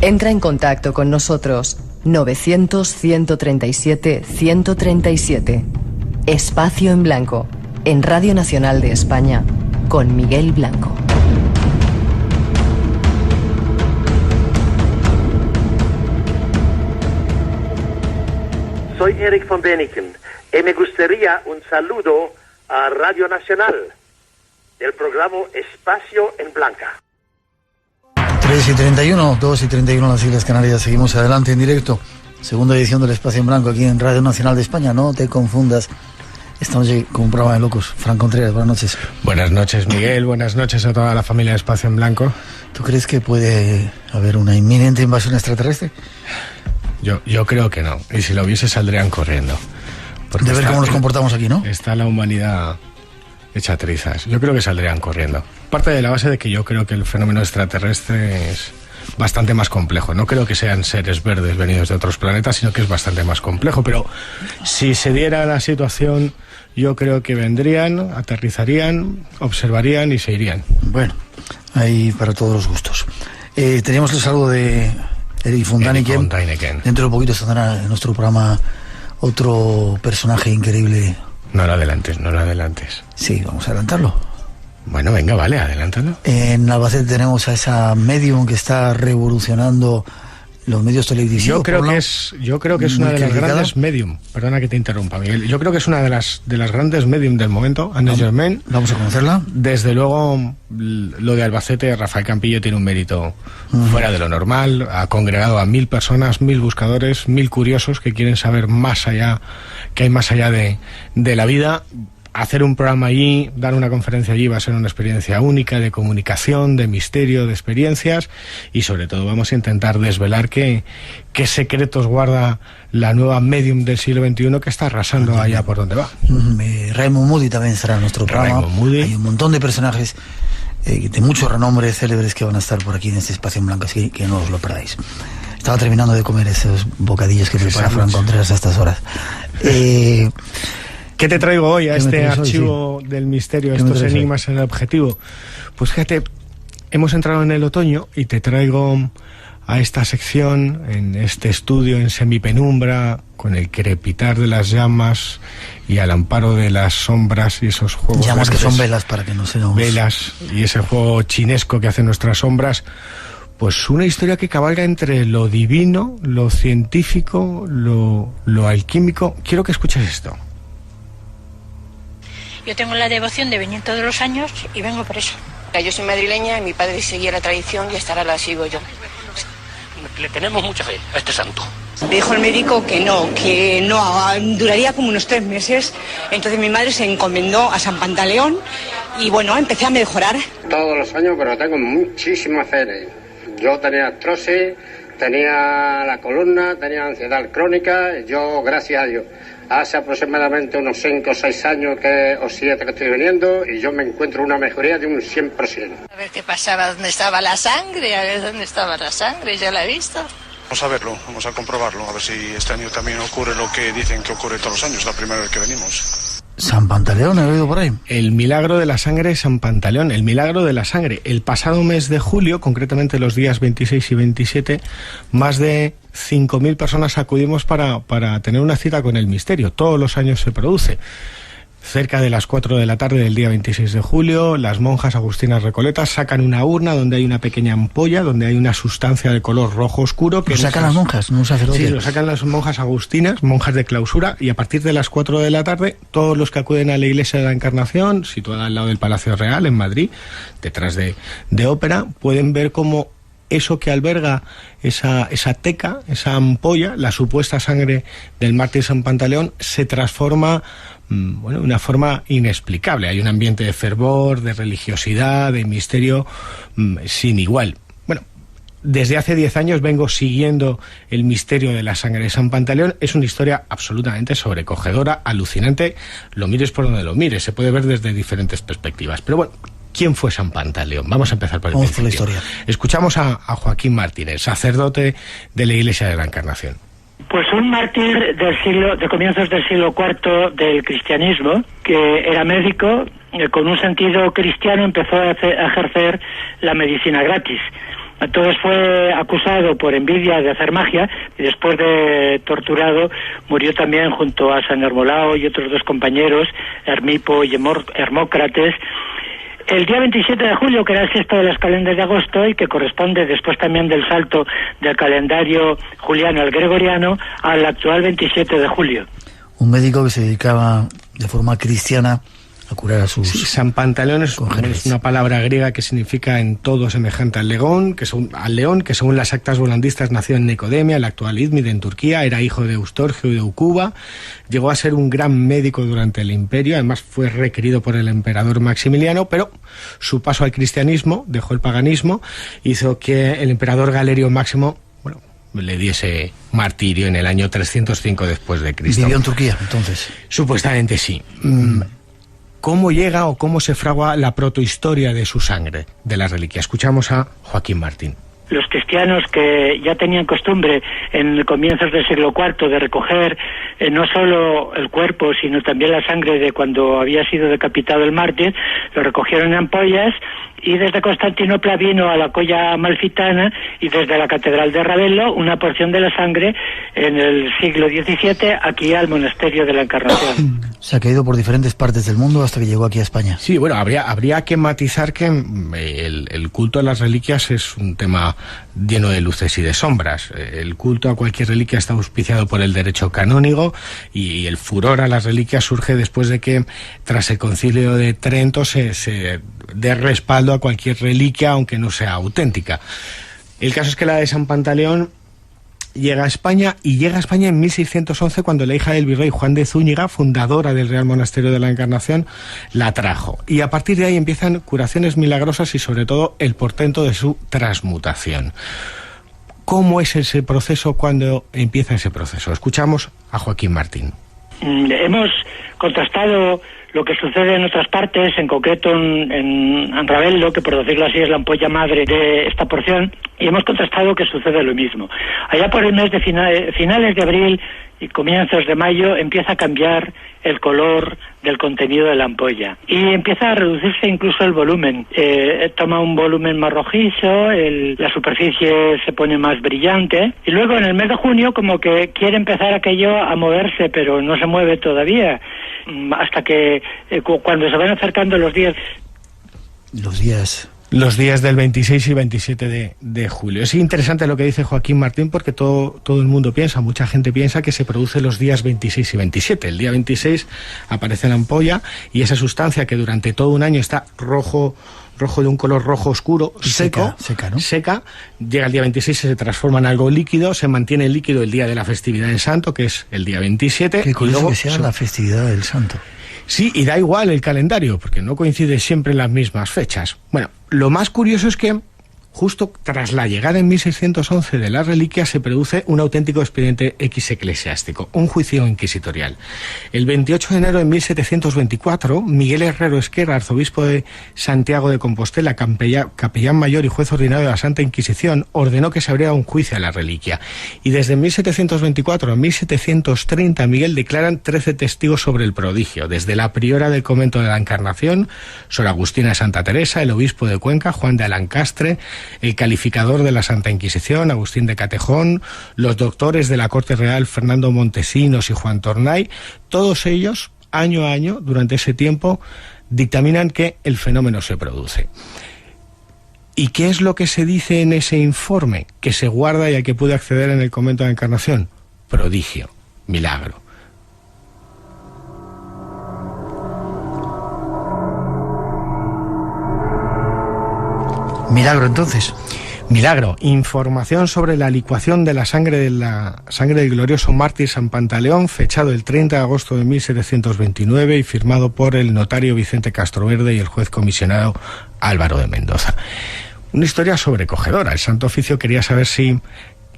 Speaker 4: Entra en contacto con nosotros. 900-137-137. Espacio en Blanco, en Radio Nacional de España, con Miguel Blanco.
Speaker 5: Soy Eric von Däniken y me gustaría un saludo a Radio Nacional. del programa Espacio en Blanca.
Speaker 1: 3:31, 2:31 las Islas Canarias. Seguimos adelante en directo. Segunda edición del Espacio en Blanco aquí en Radio Nacional de España. No te confundas. Esta noche con un programa de locos. Fran Contreras, buenas noches.
Speaker 6: Buenas noches, Miguel. Buenas noches a toda la familia de Espacio en Blanco.
Speaker 1: ¿Tú crees que puede haber una inminente invasión extraterrestre?
Speaker 6: Yo creo que no. Y si lo hubiese, saldrían corriendo.
Speaker 1: De ver cómo nos comportamos aquí, ¿no?
Speaker 6: Está la humanidad hecha trizas. Yo creo que saldrían corriendo. Parte de la base de que yo creo que el fenómeno extraterrestre es bastante más complejo. No creo que sean seres verdes venidos de otros planetas, sino que es bastante más complejo. Pero si se diera la situación, yo creo que vendrían, aterrizarían, observarían y se irían.
Speaker 1: Bueno, ahí para todos los gustos. Teníamos el saludo de Erik von Däniken. Dentro de poquito estará en nuestro programa otro personaje increíble.
Speaker 6: No lo adelantes.
Speaker 1: Sí, vamos a adelantarlo.
Speaker 6: Bueno, venga, vale, adelántalo.
Speaker 1: En Albacete tenemos a esa medium que está revolucionando los medios televisivos.
Speaker 6: Yo creo que es una de las grandes medium. Perdona que te interrumpa, Miguel. Yo creo que es una de las grandes medium del momento, Anne Germain.
Speaker 1: Vamos a conocerla.
Speaker 6: Desde luego, lo de Albacete, Rafael Campillo tiene un mérito fuera de lo normal. Ha congregado a 1000 personas, 1000 buscadores, 1000 curiosos que quieren saber más allá, que hay más allá de la vida. Hacer un programa allí, dar una conferencia allí va a ser una experiencia única de comunicación, de misterio, de experiencias, y sobre todo vamos a intentar desvelar qué secretos guarda la nueva medium del siglo XXI que está arrasando allá por donde va.
Speaker 1: Raymond Moody también estará en nuestro programa. Hay un montón de personajes de mucho renombre, célebres, que van a estar por aquí en este Espacio en Blanco, así que no os lo perdáis. Estaba terminando de comer esos bocadillos que prepara Fran Contreras a estas horas.
Speaker 6: ¿Qué te traigo hoy a este archivo del misterio, estos enigmas en el objetivo? Pues fíjate, hemos entrado en el otoño y te traigo a esta sección, en este estudio en semipenumbra, con el crepitar de las llamas y al amparo de las sombras y esos juegos.
Speaker 1: Llamas que son velas, para que no se nos...
Speaker 6: Velas y ese juego chinesco que hacen nuestras sombras. Pues una historia que cabalga entre lo divino, lo científico, lo alquímico. Quiero que escuches esto.
Speaker 7: Yo tengo la devoción de venir todos los años y vengo por eso.
Speaker 8: Yo soy madrileña y mi padre seguía la tradición y hasta ahora la sigo yo.
Speaker 9: Le tenemos mucha fe a este santo.
Speaker 10: Me dijo el médico que no, duraría como unos 3 meses. Entonces mi madre se encomendó a San Pantaleón y bueno, empecé a mejorar.
Speaker 11: Todos los años, pero tengo muchísima fe en él. Yo tenía artrosis, tenía la columna, tenía ansiedad crónica. Yo, gracias a Dios, hace aproximadamente unos 5 o 6 años o 7 que estoy viniendo y yo me encuentro una mejoría de un 100%.
Speaker 7: A ver qué pasaba, dónde estaba la sangre, yo la he visto.
Speaker 12: Vamos a verlo, vamos a comprobarlo, a ver si este año también ocurre lo que dicen que ocurre todos los años, la primera vez que venimos.
Speaker 1: San Pantaleón, he oído por ahí.
Speaker 6: El milagro de la sangre de San Pantaleón, el milagro de la sangre. El pasado mes de julio, concretamente los días 26 y 27, más de 5.000 personas acudimos para tener una cita con el misterio. Todos los años se produce. Cerca de las 4 de la tarde del día 26 de julio, las monjas agustinas recoletas sacan una urna donde hay una pequeña ampolla, donde hay una sustancia de color rojo oscuro.
Speaker 1: ¿Lo sacan las monjas, no un sacerdote?
Speaker 6: Sí, lo sacan las monjas agustinas, monjas de clausura, y a partir de las 4 de la tarde, todos los que acuden a la Iglesia de la Encarnación, situada al lado del Palacio Real, en Madrid, detrás de Ópera, pueden ver cómo eso que alberga esa teca, esa ampolla, la supuesta sangre del mártir San Pantaleón, se transforma de una forma inexplicable. Hay un ambiente de fervor, de religiosidad, de misterio sin igual. Bueno, desde hace 10 años vengo siguiendo el misterio de la sangre de San Pantaleón. Es una historia absolutamente sobrecogedora, alucinante. Lo mires por donde lo mires, se puede ver desde diferentes perspectivas. Pero bueno, ¿quién fue San Pantaleón? Vamos a empezar por el principio.
Speaker 1: La historia.
Speaker 6: Escuchamos a Joaquín Martínez, sacerdote de la Iglesia de la Encarnación.
Speaker 13: Pues un mártir de comienzos del siglo IV del cristianismo, que era médico, con un sentido cristiano empezó a ejercer la medicina gratis. Entonces fue acusado por envidia de hacer magia y después de torturado murió también junto a San Hermolao y otros 2 compañeros, Hermipo y Hermócrates, el día 27 de julio, que era el sexto de las calendas de agosto y que corresponde después también del salto del calendario juliano al gregoriano al actual 27 de julio.
Speaker 1: Un médico que se dedicaba de forma cristiana a curar a sus...
Speaker 6: Sí, San Pantaleón es una palabra griega que significa en todo semejante al león, que según las actas volandistas nació en Nicodemia, el actual Izmir, en Turquía, era hijo de Eustorgio y de Eucuba, llegó a ser un gran médico durante el imperio, además fue requerido por el emperador Maximiliano, pero su paso al cristianismo, dejó el paganismo, hizo que el emperador Galerio Máximo le diese martirio en el año 305 después de Cristo.
Speaker 1: ¿Vivió en Turquía, entonces?
Speaker 6: Supuestamente sí. ¿Cómo llega o cómo se fragua la protohistoria de su sangre, de la reliquia? Escuchamos a Joaquín Martín.
Speaker 13: Los cristianos que ya tenían costumbre en comienzos del siglo IV de recoger no solo el cuerpo, sino también la sangre de cuando había sido decapitado el mártir, lo recogieron en ampollas, y desde Constantinopla vino a la Colla Amalfitana y desde la Catedral de Ravello una porción de la sangre en el siglo XVII aquí al Monasterio de la Encarnación.
Speaker 1: Se ha caído por diferentes partes del mundo hasta que llegó aquí a España.
Speaker 6: Sí, bueno, habría que matizar que el culto a las reliquias es un tema lleno de luces y de sombras. El culto a cualquier reliquia está auspiciado por el derecho canónigo, y el furor a las reliquias surge después de que, tras el Concilio de Trento, se dé respaldo a cualquier reliquia, aunque no sea auténtica. El caso es que la de San Pantaleón llega a España en 1611, cuando la hija del virrey Juan de Zúñiga, fundadora del Real Monasterio de la Encarnación, la trajo. Y a partir de ahí empiezan curaciones milagrosas y sobre todo el portento de su transmutación. ¿Cómo es ese proceso? ¿Cuándo empieza ese proceso? Escuchamos a Joaquín Martín.
Speaker 13: Hemos contrastado lo que sucede en otras partes, en concreto en Ravello, que por decirlo así es la ampolla madre de esta porción, y hemos contrastado que sucede lo mismo. Allá por el mes de finales de abril y comienzos de mayo empieza a cambiar el color del contenido de la ampolla y empieza a reducirse incluso el volumen. Toma un volumen más rojizo, la superficie se pone más brillante, y luego en el mes de junio como que quiere empezar aquello a moverse, pero no se mueve todavía, hasta que cuando se van acercando los días
Speaker 6: del 26 y 27 de julio. Es interesante lo que dice Joaquín Martín, porque todo el mundo piensa, mucha gente piensa que se produce los días 26 y 27. El día 26 aparece la ampolla y esa sustancia que durante todo un año está rojo de un color rojo oscuro, seca, ¿no? Seca, llega el día 26, se transforma en algo líquido, se mantiene líquido el día de la festividad del santo, que es el día 27.
Speaker 1: Qué curioso que sea la festividad del santo.
Speaker 6: Sí, y da igual el calendario, porque no coincide siempre en las mismas fechas. Bueno, lo más curioso es que justo tras la llegada en 1611 de las reliquias se produce un auténtico expediente ex eclesiástico, un juicio inquisitorial. El 28 de enero de 1724, Miguel Herrero Esquerra, arzobispo de Santiago de Compostela, capellán mayor y juez ordinario de la Santa Inquisición, ordenó que se abriera un juicio a la reliquia. Y desde 1724 a 1730, Miguel declaran 13 testigos sobre el prodigio, desde la priora del convento de la Encarnación, Sor Agustina de Santa Teresa, el obispo de Cuenca, Juan de Alancastre, el calificador de la Santa Inquisición, Agustín de Catejón, los doctores de la Corte Real, Fernando Montesinos y Juan Tornay. Todos ellos, año a año, durante ese tiempo, dictaminan que el fenómeno se produce. ¿Y qué es lo que se dice en ese informe que se guarda y al que puede acceder en el convento de la Encarnación? Prodigio, milagro.
Speaker 1: Milagro, entonces.
Speaker 6: Milagro, información sobre la licuación de la sangre del glorioso mártir San Pantaleón, fechado el 30 de agosto de 1729 y firmado por el notario Vicente Castroverde y el juez comisionado Álvaro de Mendoza. Una historia sobrecogedora. El Santo Oficio quería saber si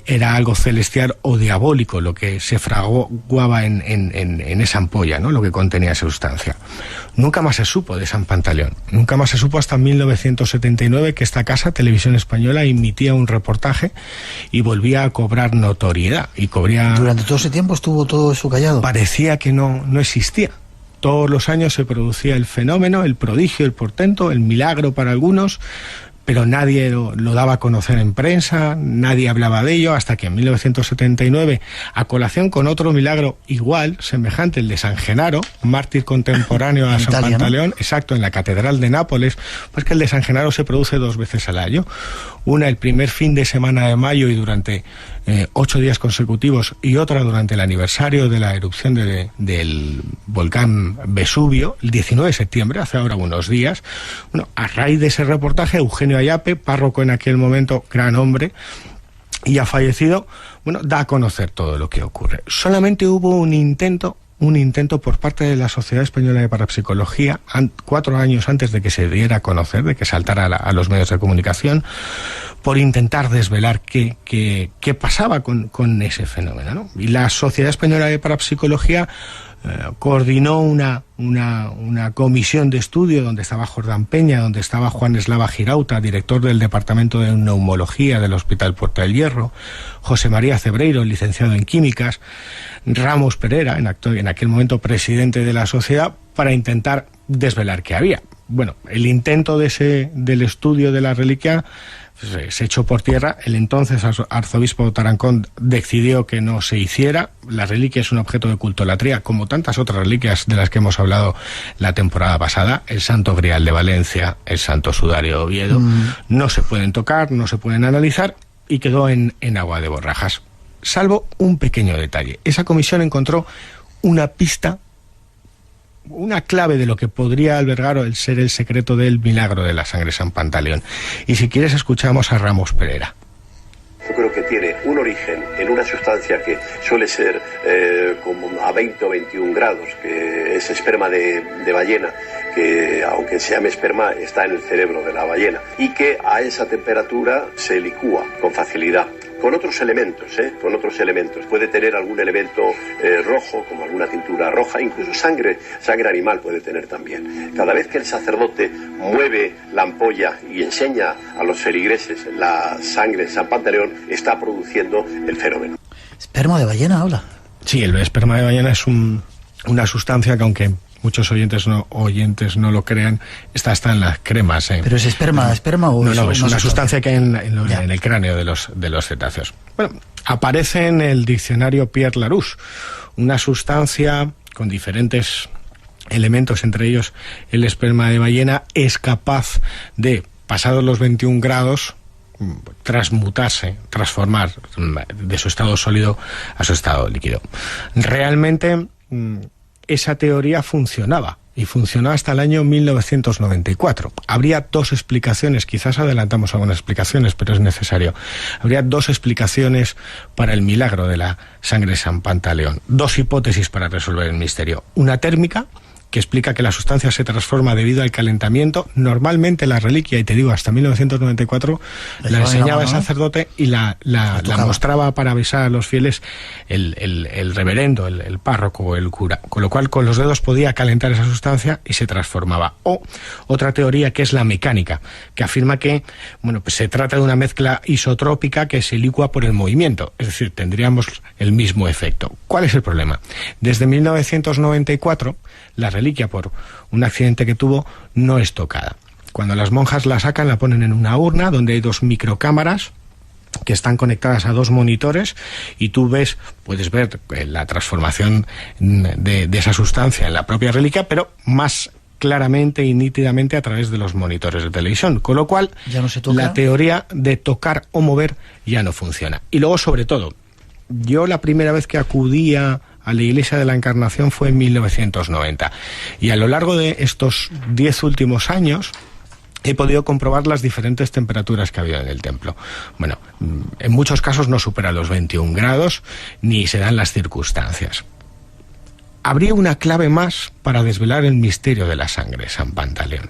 Speaker 6: era algo celestial o diabólico lo que se fraguaba en esa ampolla, ¿no? Lo que contenía esa sustancia. Nunca más se supo de San Pantaleón. Nunca más se supo hasta 1979, que esta casa, Televisión Española, emitía un reportaje y volvía a cobrar notoriedad.
Speaker 1: Durante todo ese tiempo estuvo todo eso callado.
Speaker 6: Parecía que no existía. Todos los años se producía el fenómeno, el prodigio, el portento, el milagro para algunos, pero nadie lo daba a conocer en prensa, nadie hablaba de ello, hasta que en 1979, a colación con otro milagro igual, semejante, el de San Genaro, mártir contemporáneo a San Pantaleón, ¿no? Exacto, en la Catedral de Nápoles, pues que el de San Genaro se produce 2 veces al año, una el primer fin de semana de mayo y durante 8 días consecutivos, y otra durante el aniversario de la erupción del volcán Vesubio, el 19 de septiembre, hace ahora unos días. Bueno, a raíz de ese reportaje, Eugenio Ayape, párroco en aquel momento, gran hombre, y ha fallecido, bueno, da a conocer todo lo que ocurre. Solamente hubo un intento por parte de la Sociedad Española de Parapsicología, 4 años antes de que se diera a conocer, de que saltara a los medios de comunicación, por intentar desvelar qué pasaba con ese fenómeno, ¿no? Y la Sociedad Española de Parapsicología coordinó una comisión de estudio donde estaba Jordán Peña, donde estaba Juan Eslava Girauta, director del Departamento de Neumología del Hospital Puerta del Hierro, José María Cebreiro, licenciado en Químicas, Ramos Pereira, en aquel momento presidente de la sociedad, para intentar desvelar qué había. Bueno, el intento del estudio de la reliquia se echó por tierra. El entonces arzobispo de Tarancón decidió que no se hiciera. La reliquia es un objeto de cultolatría, como tantas otras reliquias de las que hemos hablado la temporada pasada. El Santo Grial de Valencia, el Santo Sudario de Oviedo, no se pueden tocar, no se pueden analizar, y quedó en agua de borrajas. Salvo un pequeño detalle. Esa comisión encontró una pista, una clave de lo que podría albergar o ser el secreto del milagro de la sangre San Pantaleón. Y si quieres, escuchamos a Ramos Pereira.
Speaker 14: Yo creo que tiene un origen en una sustancia que suele ser como a 20 o 21 grados, que es esperma de ballena, que aunque se llame esperma, está en el cerebro de la ballena, y que a esa temperatura se licúa con facilidad. Con otros elementos, puede tener algún elemento rojo, como alguna tintura roja, incluso sangre animal puede tener también. Cada vez que el sacerdote mueve la ampolla y enseña a los feligreses la sangre de San Pantaleón, está produciendo el fenómeno.
Speaker 1: ¿Esperma de ballena habla?
Speaker 6: Sí, el esperma de ballena es una sustancia que, aunque muchos oyentes no lo crean, está hasta en las cremas.
Speaker 1: ¿Pero es esperma o
Speaker 6: no, es una sustancia que hay en el cráneo de los cetáceos. Bueno, aparece en el diccionario Pierre Larousse, una sustancia con diferentes elementos, entre ellos el esperma de ballena, es capaz de, pasados los 21 grados, transformar de su estado sólido a su estado líquido. Realmente esa teoría funcionaba, y funcionó hasta el año 1994. Habría 2 explicaciones, quizás adelantamos algunas explicaciones, pero es necesario. Habría 2 explicaciones para el milagro de la sangre San Pantaleón. 2 hipótesis para resolver el misterio. Una térmica, que explica que la sustancia se transforma debido al calentamiento. Normalmente la reliquia, y te digo, hasta 1994, la enseñaba el sacerdote y la mostraba para avisar a los fieles el reverendo, el párroco o el cura, con lo cual con los dedos podía calentar esa sustancia y se transformaba. O otra teoría, que es la mecánica, que afirma que pues se trata de una mezcla isotrópica que se licúa por el movimiento, es decir, tendríamos el mismo efecto. ¿Cuál es el problema? Desde 1994 la reliquia, por un accidente que tuvo, no es tocada. Cuando las monjas la sacan, la ponen en una urna donde hay 2 microcámaras que están conectadas a 2 monitores, y tú puedes ver la transformación de esa sustancia en la propia reliquia, pero más claramente y nítidamente a través de los monitores de televisión, con lo cual
Speaker 1: ya no se toca.
Speaker 6: La teoría de tocar o mover ya no funciona. Y luego, sobre todo, yo la primera vez que acudía a la Iglesia de la Encarnación fue en 1990, y a lo largo de estos 10 últimos años he podido comprobar las diferentes temperaturas que había en el templo. Bueno, en muchos casos no supera los 21 grados, ni se dan las circunstancias. Habría una clave más para desvelar el misterio de la sangre San Pantaleón.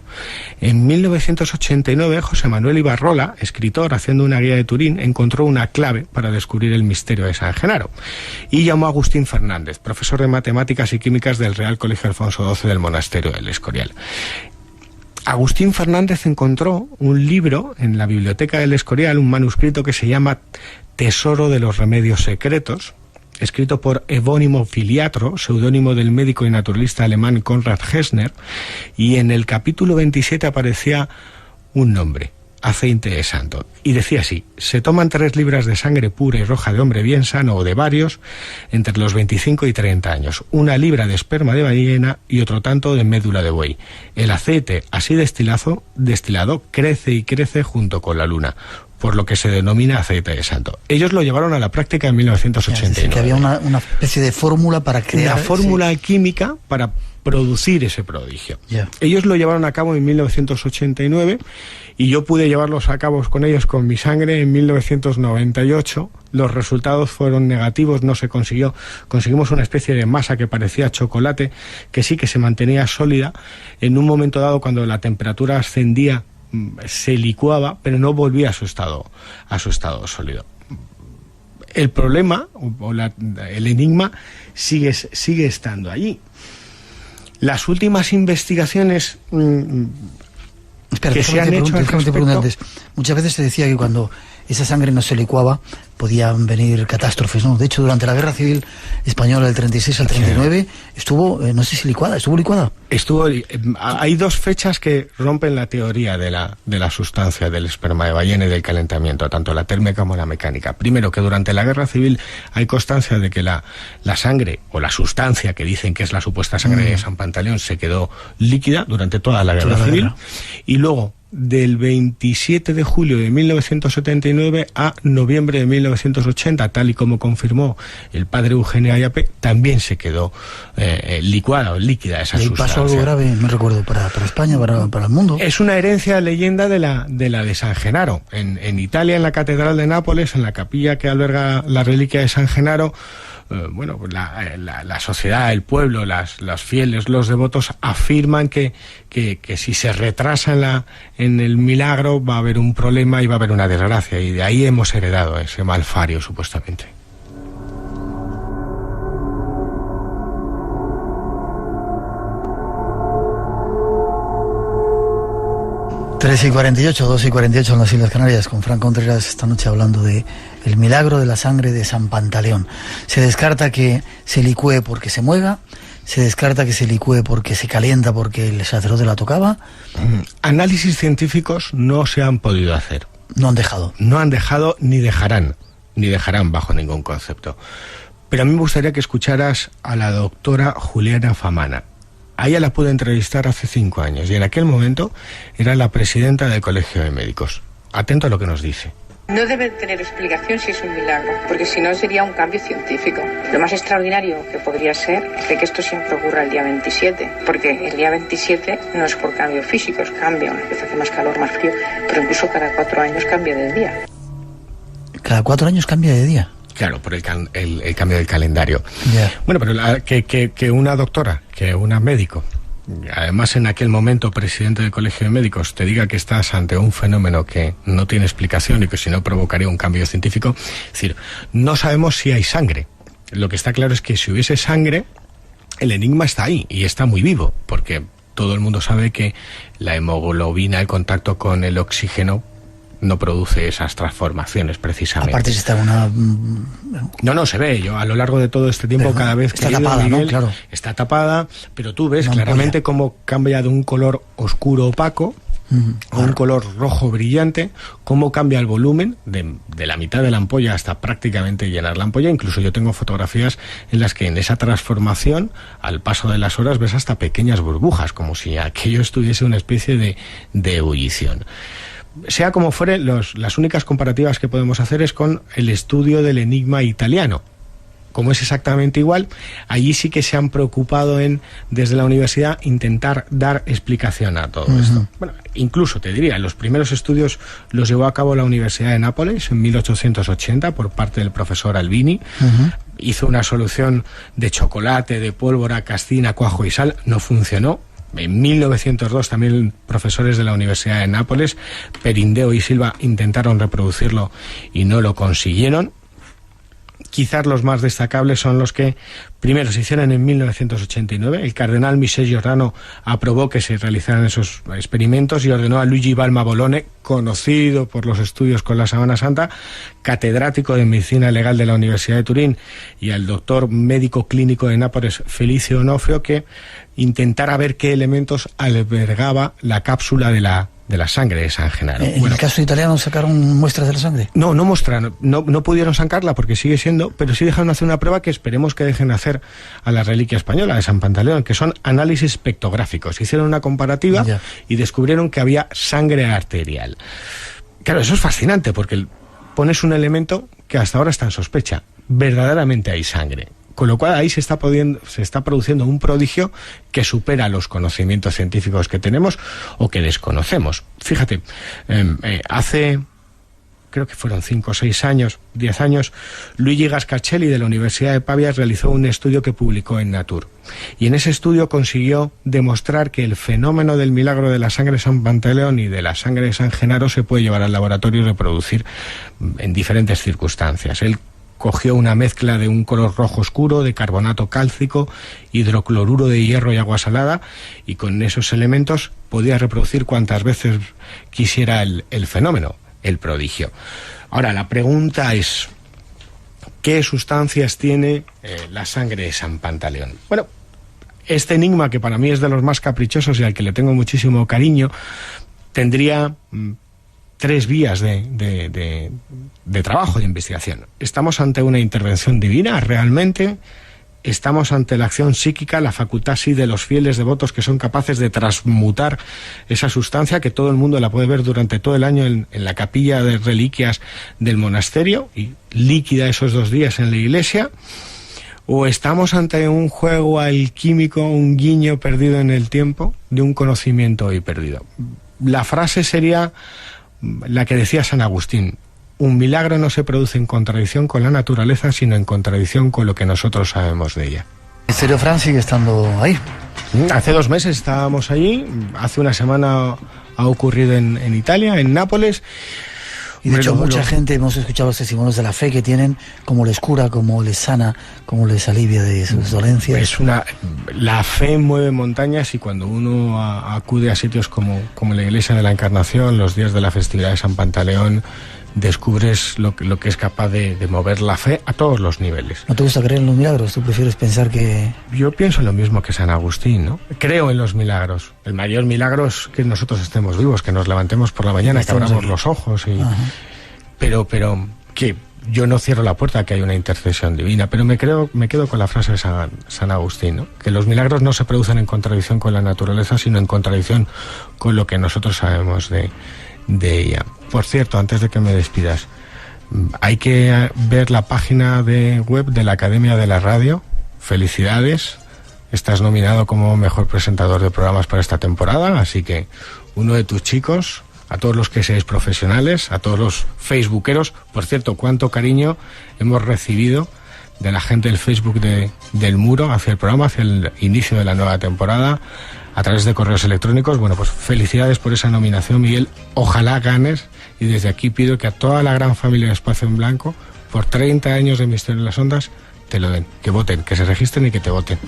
Speaker 6: En 1989, José Manuel Ibarrola, escritor, haciendo una guía de Turín, encontró una clave para descubrir el misterio de San Genaro, y llamó a Agustín Fernández, profesor de Matemáticas y Químicas del Real Colegio Alfonso XII del Monasterio del Escorial. Agustín Fernández encontró un libro en la biblioteca del Escorial, un manuscrito que se llama Tesoro de los Remedios Secretos, escrito por Evónimo Filiatro, seudónimo del médico y naturalista alemán Konrad Gessner, y en el capítulo 27 aparecía un nombre, aceite santo. Y decía así: se toman 3 libras de sangre pura y roja de hombre bien sano o de varios entre los 25 y 30 años, 1 libra de esperma de ballena y otro tanto de médula de buey. El aceite así destilado crece y crece junto con la luna, por lo que se denomina aceite de santo. Ellos lo llevaron a la práctica en 1989. Es decir,
Speaker 1: que había una especie de fórmula para crear...
Speaker 6: Una fórmula química para producir ese prodigio.
Speaker 1: Yeah.
Speaker 6: Ellos lo llevaron a cabo en 1989 y yo pude llevarlos a cabo con ellos con mi sangre en 1998. Los resultados fueron negativos, no se consiguió. Conseguimos una especie de masa que parecía chocolate, que sí que se mantenía sólida. En un momento dado, cuando la temperatura ascendía, se licuaba, pero no volvía a su estado sólido. El problema, el enigma, sigue estando allí. Las últimas investigaciones que se han hecho al respecto...
Speaker 1: Muchas veces se decía que cuando esa sangre no se licuaba podían venir catástrofes, ¿no? De hecho, durante la Guerra Civil Española del 36 al 39 estuvo, no sé si licuada, ¿estuvo licuada?
Speaker 6: Hay 2 fechas que rompen la teoría de la sustancia del esperma de ballena y del calentamiento, tanto la térmica como la mecánica. Primero, que durante la Guerra Civil hay constancia de que la sangre, o la sustancia que dicen que es la supuesta sangre de San Pantaleón, se quedó líquida durante toda la Guerra Civil. Y luego, del 27 de julio de 1979 a noviembre de 1980, tal y como confirmó el padre Eugenio Ayape, también se quedó licuada o líquida esa sustancia.
Speaker 1: ¿Y pasó algo grave, no recuerdo, para España, para el mundo?
Speaker 6: Es una herencia leyenda de la de San Genaro. En Italia, en la Catedral de Nápoles, en la capilla que alberga la reliquia de San Genaro, la sociedad, el pueblo, los fieles, los devotos afirman que si se retrasa en el milagro va a haber un problema y va a haber una desgracia, y de ahí hemos heredado ese malfario, supuestamente.
Speaker 1: Tres y 48, 2:48 en las Islas Canarias, con Fran Contreras esta noche hablando de el milagro de la sangre de San Pantaleón. Se descarta que se licúe porque se mueva, se descarta que se licúe porque se calienta, porque el sacerdote la tocaba.
Speaker 6: Análisis científicos no se han podido hacer.
Speaker 1: No han dejado.
Speaker 6: No han dejado ni dejarán bajo ningún concepto. Pero a mí me gustaría que escucharas a la doctora Juliana Famana. A ella la pude entrevistar hace 5 años y en aquel momento era la presidenta del Colegio de Médicos. Atento a lo que nos dice.
Speaker 15: No debe tener explicación si es un milagro, porque si no sería un cambio científico. Lo más extraordinario que podría ser es de que esto siempre ocurra el día 27, porque el día 27 no es por cambio físico, es cambio, a veces hace más calor, más frío, pero incluso cada 4 años cambia de día.
Speaker 1: ¿Cada 4 años cambia de día?
Speaker 6: Claro, por el cambio del calendario.
Speaker 1: Yeah.
Speaker 6: Bueno, pero que una doctora, que una médico, además en aquel momento presidente del Colegio de Médicos, te diga que estás ante un fenómeno que no tiene explicación y que si no provocaría un cambio científico, es decir, no sabemos si hay sangre. Lo que está claro es que si hubiese sangre, el enigma está ahí y está muy vivo, porque todo el mundo sabe que la hemoglobina, el contacto con el oxígeno, no produce esas transformaciones precisamente.
Speaker 1: Aparte si está una...
Speaker 6: No, se ve. Yo a lo largo de todo este tiempo, cada vez que
Speaker 1: está tapada,
Speaker 6: Miguel,
Speaker 1: ¿no? Claro.
Speaker 6: Está tapada, pero tú ves
Speaker 1: una
Speaker 6: claramente
Speaker 1: ampolla.
Speaker 6: cómo cambia de un color oscuro opaco a un color rojo brillante, cómo cambia el volumen de la mitad de la ampolla hasta prácticamente llenar la ampolla. Incluso yo tengo fotografías en las que en esa transformación, al paso de las horas, ves hasta pequeñas burbujas, como si aquello estuviese una especie de ebullición. Sea como fuere, las únicas comparativas que podemos hacer es con el estudio del enigma italiano. Como es exactamente igual, allí sí que se han preocupado desde la universidad, intentar dar explicación a todo esto. Bueno, incluso te diría, los primeros estudios los llevó a cabo la Universidad de Nápoles en 1880 por parte del profesor Albini. Hizo una solución de chocolate, de pólvora, castina, cuajo y sal, no funcionó. En 1902 también profesores de la Universidad de Nápoles, Perindeo y Silva, intentaron reproducirlo y no lo consiguieron. Quizás los más destacables son los que primero se hicieron en 1989. El cardenal Michel Giordano aprobó que se realizaran esos experimentos y ordenó a Luigi Balma Bolone, conocido por los estudios con la Sábana Santa, catedrático de Medicina Legal de la Universidad de Turín, y al doctor médico clínico de Nápoles, Felicio Onofrio, que intentara ver qué elementos albergaba la cápsula de la sangre de San Genaro.
Speaker 1: ¿En el caso italiano sacaron muestras de la sangre?
Speaker 6: No mostraron, no pudieron sacarla porque sigue siendo, pero sí dejaron hacer una prueba que esperemos que dejen hacer a la reliquia española de San Pantaleón, que son análisis espectrográficos. Hicieron una comparativa y descubrieron que había sangre arterial. Claro, eso es fascinante porque pones un elemento que hasta ahora está en sospecha. Verdaderamente hay sangre. Con lo cual ahí se está produciendo un prodigio que supera los conocimientos científicos que tenemos o que desconocemos. Fíjate, hace, creo que fueron 5 o 6 años, 10 años, Luigi Gascarcelli de la Universidad de Pavia realizó un estudio que publicó en Nature. Y en ese estudio consiguió demostrar que el fenómeno del milagro de la sangre de San Pantaleón y de la sangre de San Genaro se puede llevar al laboratorio y reproducir en diferentes circunstancias. Él cogió una mezcla de un color rojo oscuro, de carbonato cálcico, hidrocloruro de hierro y agua salada, y con esos elementos podía reproducir cuantas veces quisiera el fenómeno, el prodigio. Ahora, la pregunta es, ¿qué sustancias tiene la sangre de San Pantaleón? Bueno, este enigma, que para mí es de los más caprichosos y al que le tengo muchísimo cariño, tendría 3 vías de trabajo, de investigación. Estamos ante una intervención divina, realmente. Estamos ante la acción psíquica, la facultad sí de los fieles devotos que son capaces de transmutar esa sustancia, que todo el mundo la puede ver durante todo el año en la capilla de reliquias del monasterio y líquida esos 2 días en la iglesia. O estamos ante un juego alquímico, un guiño perdido en el tiempo de un conocimiento hoy perdido. La frase sería la que decía San Agustín: un milagro no se produce en contradicción con la naturaleza, sino en contradicción con lo que nosotros sabemos de ella.
Speaker 1: ¿En serio, Fran sigue estando ahí?
Speaker 6: Hace 2 meses estábamos allí, hace una semana ha ocurrido en Italia, en Nápoles.
Speaker 1: Y de hecho mucha gente, hemos escuchado los testimonios de la fe que tienen, cómo les cura, cómo les sana, cómo les alivia de sus dolencias.
Speaker 6: La fe mueve montañas, y cuando uno acude a sitios como la Iglesia de la Encarnación, los días de la festividad de San Pantaleón, descubres lo que es capaz de mover la fe a todos los niveles.
Speaker 1: ¿No te gusta creer en los milagros? ¿Tú prefieres pensar que...?
Speaker 6: Yo pienso lo mismo que San Agustín, ¿no? Creo en los milagros. El mayor milagro es que nosotros estemos vivos, que nos levantemos por la mañana, que abramos los ojos. Pero que yo no cierro la puerta a que hay una intercesión divina, pero me quedo con la frase de San Agustín, ¿no? Que los milagros no se producen en contradicción con la naturaleza, sino en contradicción con lo que nosotros sabemos de ella. Por cierto, antes de que me despidas, hay que ver la página web de la Academia de la Radio. Felicidades, estás nominado como mejor presentador de programas para esta temporada, así que uno de tus chicos, a todos los que seáis profesionales, a todos los facebookeros. Por cierto, cuánto cariño hemos recibido de la gente del Facebook del Muro hacia el programa, hacia el inicio de la nueva temporada, a través de correos electrónicos. Bueno, pues felicidades por esa nominación, Miguel. Ojalá ganes, y desde aquí pido que a toda la gran familia de Espacio en Blanco, por 30 años de Misterio en las Ondas, te lo den, que voten, que se registren y que te voten.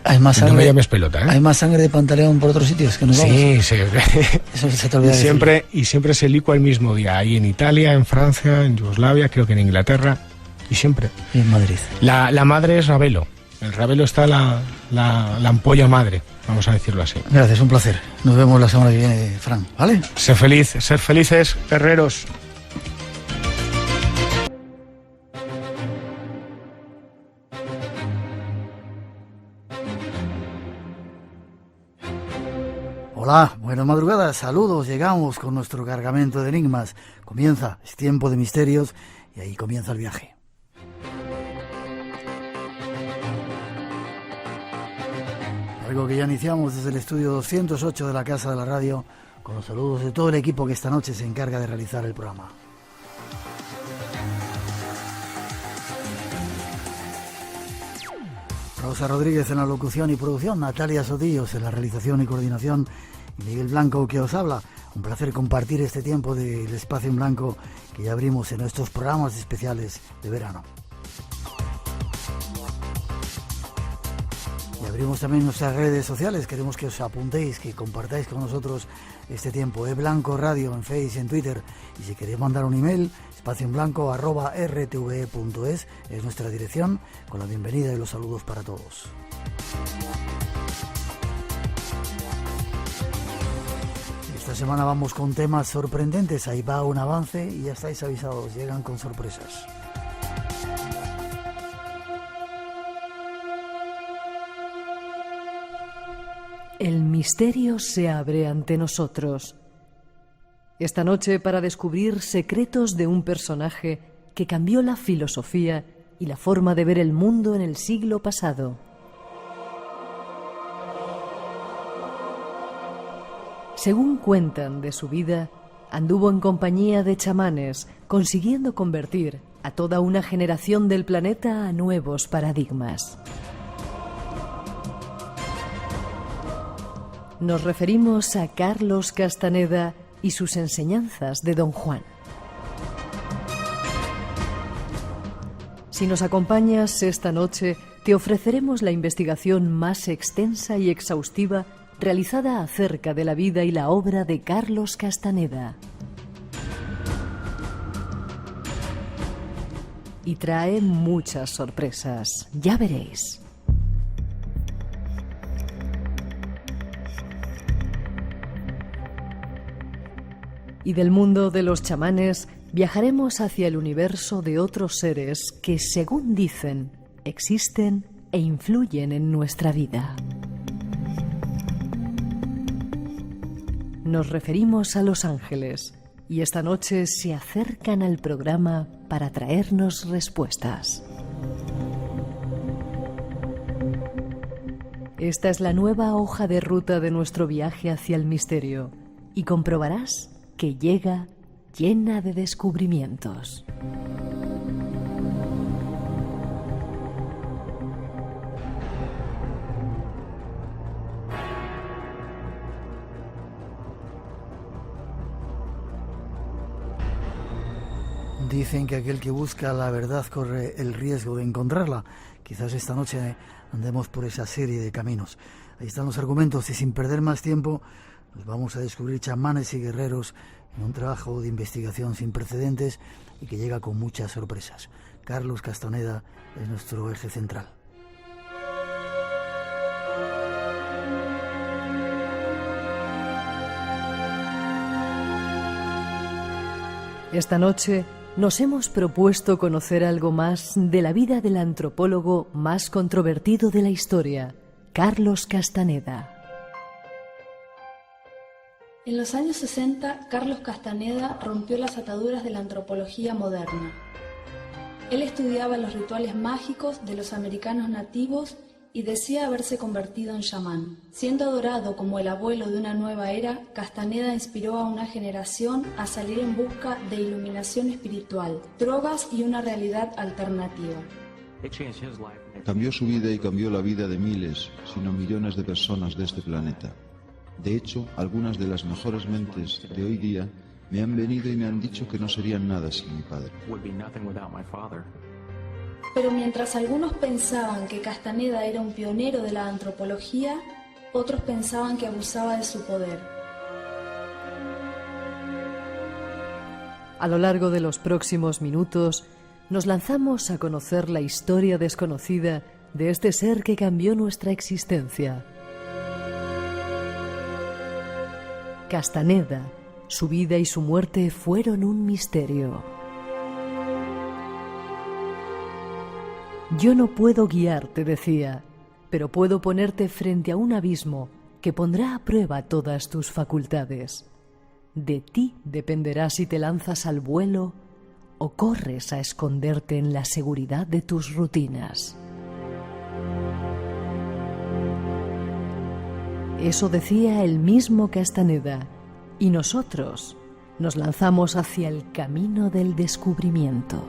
Speaker 1: Hay más sangre,
Speaker 6: no me llames pelota, ¿eh?
Speaker 1: Hay más sangre de Pantaleón por otros sitios que nos vamos.
Speaker 6: Sí.
Speaker 1: Eso se te olvida
Speaker 6: y siempre se licua el mismo día. Ahí en Italia, en Francia, en Yugoslavia, creo que en Inglaterra, y siempre.
Speaker 1: Y en Madrid.
Speaker 6: La madre es Ravelo. En Ravelo está la ampolla madre, vamos a decirlo así.
Speaker 1: Gracias, un placer. Nos vemos la semana que viene, Fran, ¿vale?
Speaker 6: Ser felices, guerreros.
Speaker 1: Hola, buenas madrugadas, saludos, llegamos con nuestro cargamento de enigmas. Comienza, es tiempo de misterios y ahí comienza el viaje. Algo que ya iniciamos desde el estudio 208 de la Casa de la Radio, con los saludos de todo el equipo que esta noche se encarga de realizar el programa. Rosa Rodríguez en la locución y producción, Natalia Sotillos en la realización y coordinación, y Miguel Blanco que os habla. Un placer compartir este tiempo del Espacio en Blanco que ya abrimos en estos programas especiales de verano. Y abrimos también nuestras redes sociales. Queremos que os apuntéis, que compartáis con nosotros este tiempo. Blanco Radio en Facebook y en Twitter. Y si queréis mandar un email, espacioenblanco@rtve.es es nuestra dirección, con la bienvenida y los saludos para todos. Esta semana vamos con temas sorprendentes. Ahí va un avance y ya estáis avisados, llegan con sorpresas.
Speaker 4: El misterio se abre ante nosotros. Esta noche para descubrir secretos de un personaje que cambió la filosofía y la forma de ver el mundo en el siglo pasado. Según cuentan de su vida, anduvo en compañía de chamanes, consiguiendo convertir a toda una generación del planeta a nuevos paradigmas. Nos referimos a Carlos Castaneda y sus enseñanzas de Don Juan. Si nos acompañas esta noche, te ofreceremos la investigación más extensa y exhaustiva realizada acerca de la vida y la obra de Carlos Castaneda. Y trae muchas sorpresas, ya veréis. Y del mundo de los chamanes viajaremos hacia el universo de otros seres que, según dicen, existen e influyen en nuestra vida. Nos referimos a los ángeles y esta noche se acercan al programa para traernos respuestas. Esta es la nueva hoja de ruta de nuestro viaje hacia el misterio y comprobarás que llega llena de descubrimientos.
Speaker 1: Dicen que aquel que busca la verdad corre el riesgo de encontrarla. Quizás esta noche andemos por esa serie de caminos. Ahí están los argumentos y sin perder más tiempo nos vamos a descubrir chamanes y guerreros en un trabajo de investigación sin precedentes y que llega con muchas sorpresas. Carlos Castaneda es nuestro eje central.
Speaker 4: Esta noche nos hemos propuesto conocer algo más de la vida del antropólogo más controvertido de la historia, Carlos Castaneda.
Speaker 16: En los años 60, Carlos Castaneda rompió las ataduras de la antropología moderna. Él estudiaba los rituales mágicos de los americanos nativos y decía haberse convertido en chamán. Siendo adorado como el abuelo de una nueva era, Castaneda inspiró a una generación a salir en busca de iluminación espiritual, drogas y una realidad alternativa.
Speaker 17: Cambió su vida y cambió la vida de miles, si no millones de personas de este planeta. De hecho, algunas de las mejores mentes de hoy día me han venido y me han dicho que no serían nada sin mi padre.
Speaker 16: Pero mientras algunos pensaban que Castaneda era un pionero de la antropología, otros pensaban que abusaba de su poder.
Speaker 4: A lo largo de los próximos minutos, nos lanzamos a conocer la historia desconocida de este ser que cambió nuestra existencia. Castaneda, su vida y su muerte fueron un misterio. Yo no puedo guiarte, decía, pero puedo ponerte frente a un abismo que pondrá a prueba todas tus facultades. De ti dependerá si te lanzas al vuelo o corres a esconderte en la seguridad de tus rutinas. Eso decía el mismo Castaneda, y nosotros nos lanzamos hacia el camino del descubrimiento.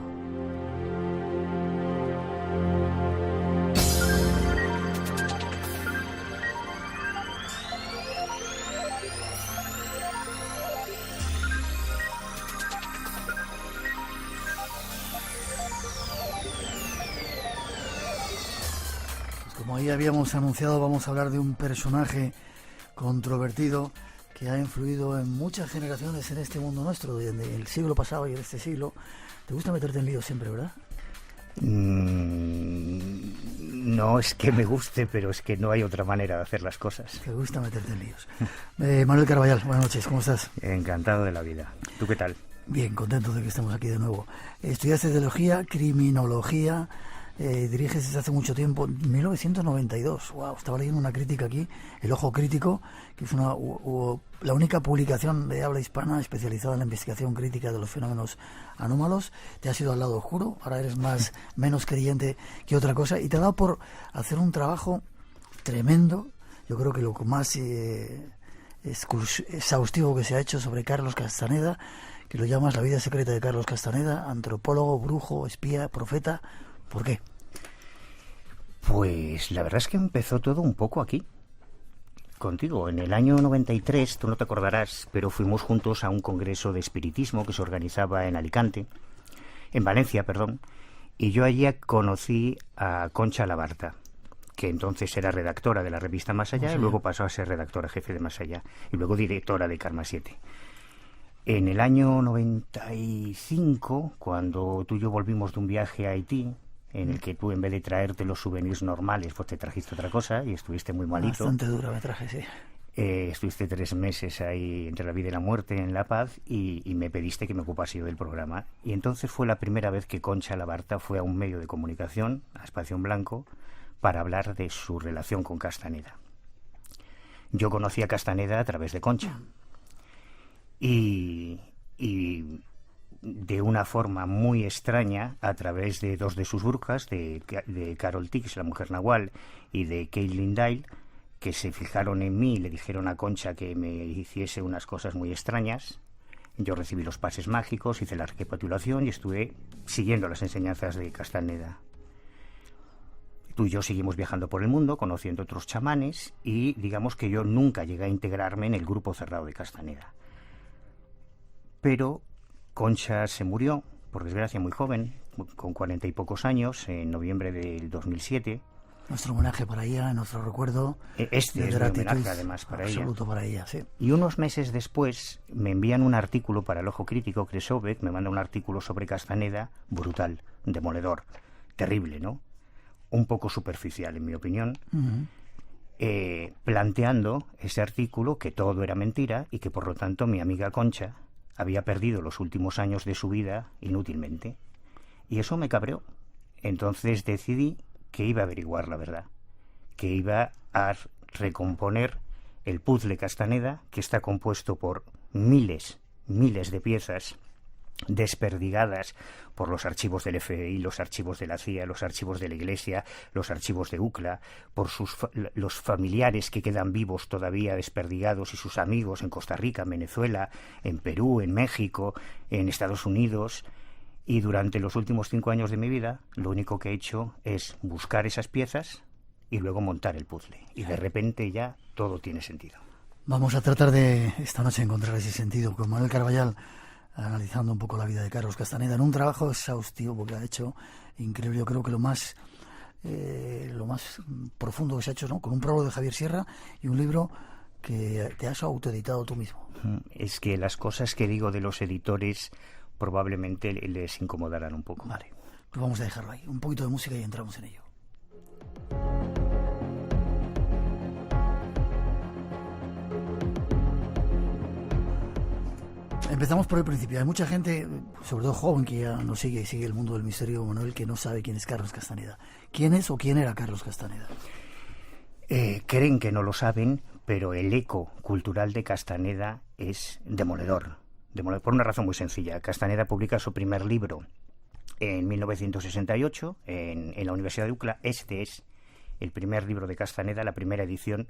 Speaker 1: Como ahí habíamos anunciado, vamos a hablar de un personaje controvertido que ha influido en muchas generaciones en este mundo nuestro, del siglo pasado y de este siglo. ¿Te gusta meterte en líos siempre, verdad?
Speaker 18: No es que me guste, pero es que no hay otra manera de hacer las cosas.
Speaker 1: Te gusta meterte en líos. Manuel Carballal, buenas noches, ¿cómo estás?
Speaker 18: Encantado de la vida. ¿Tú qué tal?
Speaker 1: Bien, contento de que estemos aquí de nuevo. Estudiaste teología, criminología, diriges desde hace mucho tiempo, 1992. Wow, estaba leyendo una crítica aquí, El Ojo Crítico, que es la única publicación de habla hispana especializada en la investigación crítica de los fenómenos anómalos. Te has ido al lado oscuro, ahora eres menos creyente que otra cosa, y te ha dado por hacer un trabajo tremendo. Yo creo que lo más exhaustivo que se ha hecho sobre Carlos Castaneda, que lo llamas La vida secreta de Carlos Castaneda, antropólogo, brujo, espía, profeta. ¿Por qué?
Speaker 18: Pues la verdad es que empezó todo un poco aquí, contigo. En el año 93, tú no te acordarás, pero fuimos juntos a un congreso de espiritismo que se organizaba en Valencia, y yo allí conocí a Concha Labarta, que entonces era redactora de la revista Más Allá, y luego pasó a ser redactora jefe de Más Allá, y luego directora de Karma 7. En el año 95, cuando tú y yo volvimos de un viaje a Haití, en el que tú, en vez de traerte los souvenirs normales, pues te trajiste otra cosa y estuviste muy malito.
Speaker 1: Bastante dura me traje, sí.
Speaker 18: Estuviste 3 meses ahí entre la vida y la muerte en La Paz y me pediste que me ocupase yo del programa. Y entonces fue la primera vez que Concha Labarta fue a un medio de comunicación, a Espacio en Blanco, para hablar de su relación con Castaneda. Yo conocí a Castaneda a través de Concha. Y de una forma muy extraña, a través de 2 de sus brujas, de Carol Tix, la mujer nahual, y de Caitlin Dyle, que se fijaron en mí y le dijeron a Concha que me hiciese unas cosas muy extrañas. Yo recibí los pases mágicos, hice la recapitulación y estuve siguiendo las enseñanzas de Castaneda. Tú y yo seguimos viajando por el mundo, conociendo otros chamanes, y digamos que yo nunca llegué a integrarme en el grupo cerrado de Castaneda. Pero Concha se murió, por desgracia muy joven, con 40 y pocos años, en noviembre del 2007.
Speaker 1: Nuestro homenaje para ella, nuestro recuerdo.
Speaker 18: Este es mi homenaje, además, para ella.
Speaker 1: Absoluto para ella, sí.
Speaker 18: Y unos meses después me envían un artículo para El Ojo Crítico. Kresovek me manda un artículo sobre Castaneda, brutal, demoledor, terrible, ¿no? Un poco superficial, en mi opinión. Planteando ese artículo que todo era mentira y que, por lo tanto, mi amiga Concha había perdido los últimos años de su vida inútilmente. Y eso me cabreó. Entonces decidí que iba a averiguar la verdad, que iba a recomponer el puzzle Castaneda, que está compuesto por miles de piezas desperdigadas por los archivos del FBI, los archivos de la CIA, los archivos de la Iglesia, los archivos de UCLA, por los familiares que quedan vivos todavía desperdigados y sus amigos en Costa Rica, en Venezuela, en Perú, en México, en Estados Unidos. Y durante los últimos 5 años de mi vida, lo único que he hecho es buscar esas piezas y luego montar el puzzle. Y de repente ya todo tiene sentido.
Speaker 1: Vamos a tratar de esta noche encontrar ese sentido con Manuel Carballal, analizando un poco la vida de Carlos Castaneda en un trabajo exhaustivo, porque ha hecho increíble. Yo creo que lo más profundo que se ha hecho, ¿no? Con un prólogo de Javier Sierra y un libro que te has autoeditado tú mismo.
Speaker 18: Es que las cosas que digo de los editores probablemente les incomodarán un poco.
Speaker 1: Vale, pues vamos a dejarlo ahí. Un poquito de música y entramos en ello. Empezamos por el principio. Hay mucha gente, sobre todo joven, que ya nos sigue y sigue el mundo del misterio, Manuel, que no sabe quién es Carlos Castaneda. ¿Quién es o quién era Carlos Castaneda?
Speaker 18: Creen que no lo saben, pero el eco cultural de Castaneda es demoledor. Por una razón muy sencilla. Castaneda publica su primer libro en 1968 en la Universidad de UCLA. Este es el primer libro de Castaneda, la primera edición.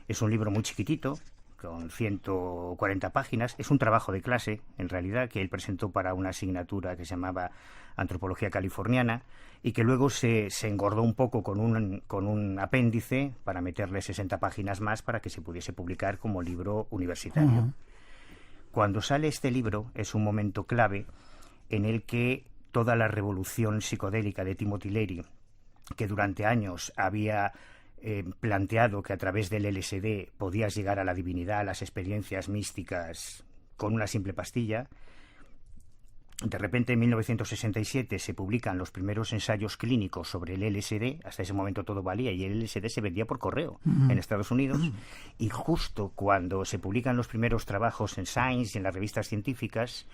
Speaker 18: Es un libro muy chiquitito, con 140 páginas. Es un trabajo de clase, en realidad, que él presentó para una asignatura que se llamaba Antropología Californiana y que luego se engordó un poco con un apéndice para meterle 60 páginas más para que se pudiese publicar como libro universitario. Cuando sale este libro es un momento clave en el que toda la revolución psicodélica de Timothy Leary, que durante años había planteado que a través del LSD podías llegar a la divinidad, a las experiencias místicas con una simple pastilla, De repente, en 1967 se publican los primeros ensayos clínicos sobre el LSD. Hasta ese momento todo valía y el LSD se vendía por correo en Estados Unidos. Y justo cuando se publican los primeros trabajos en Science y en las revistas científicas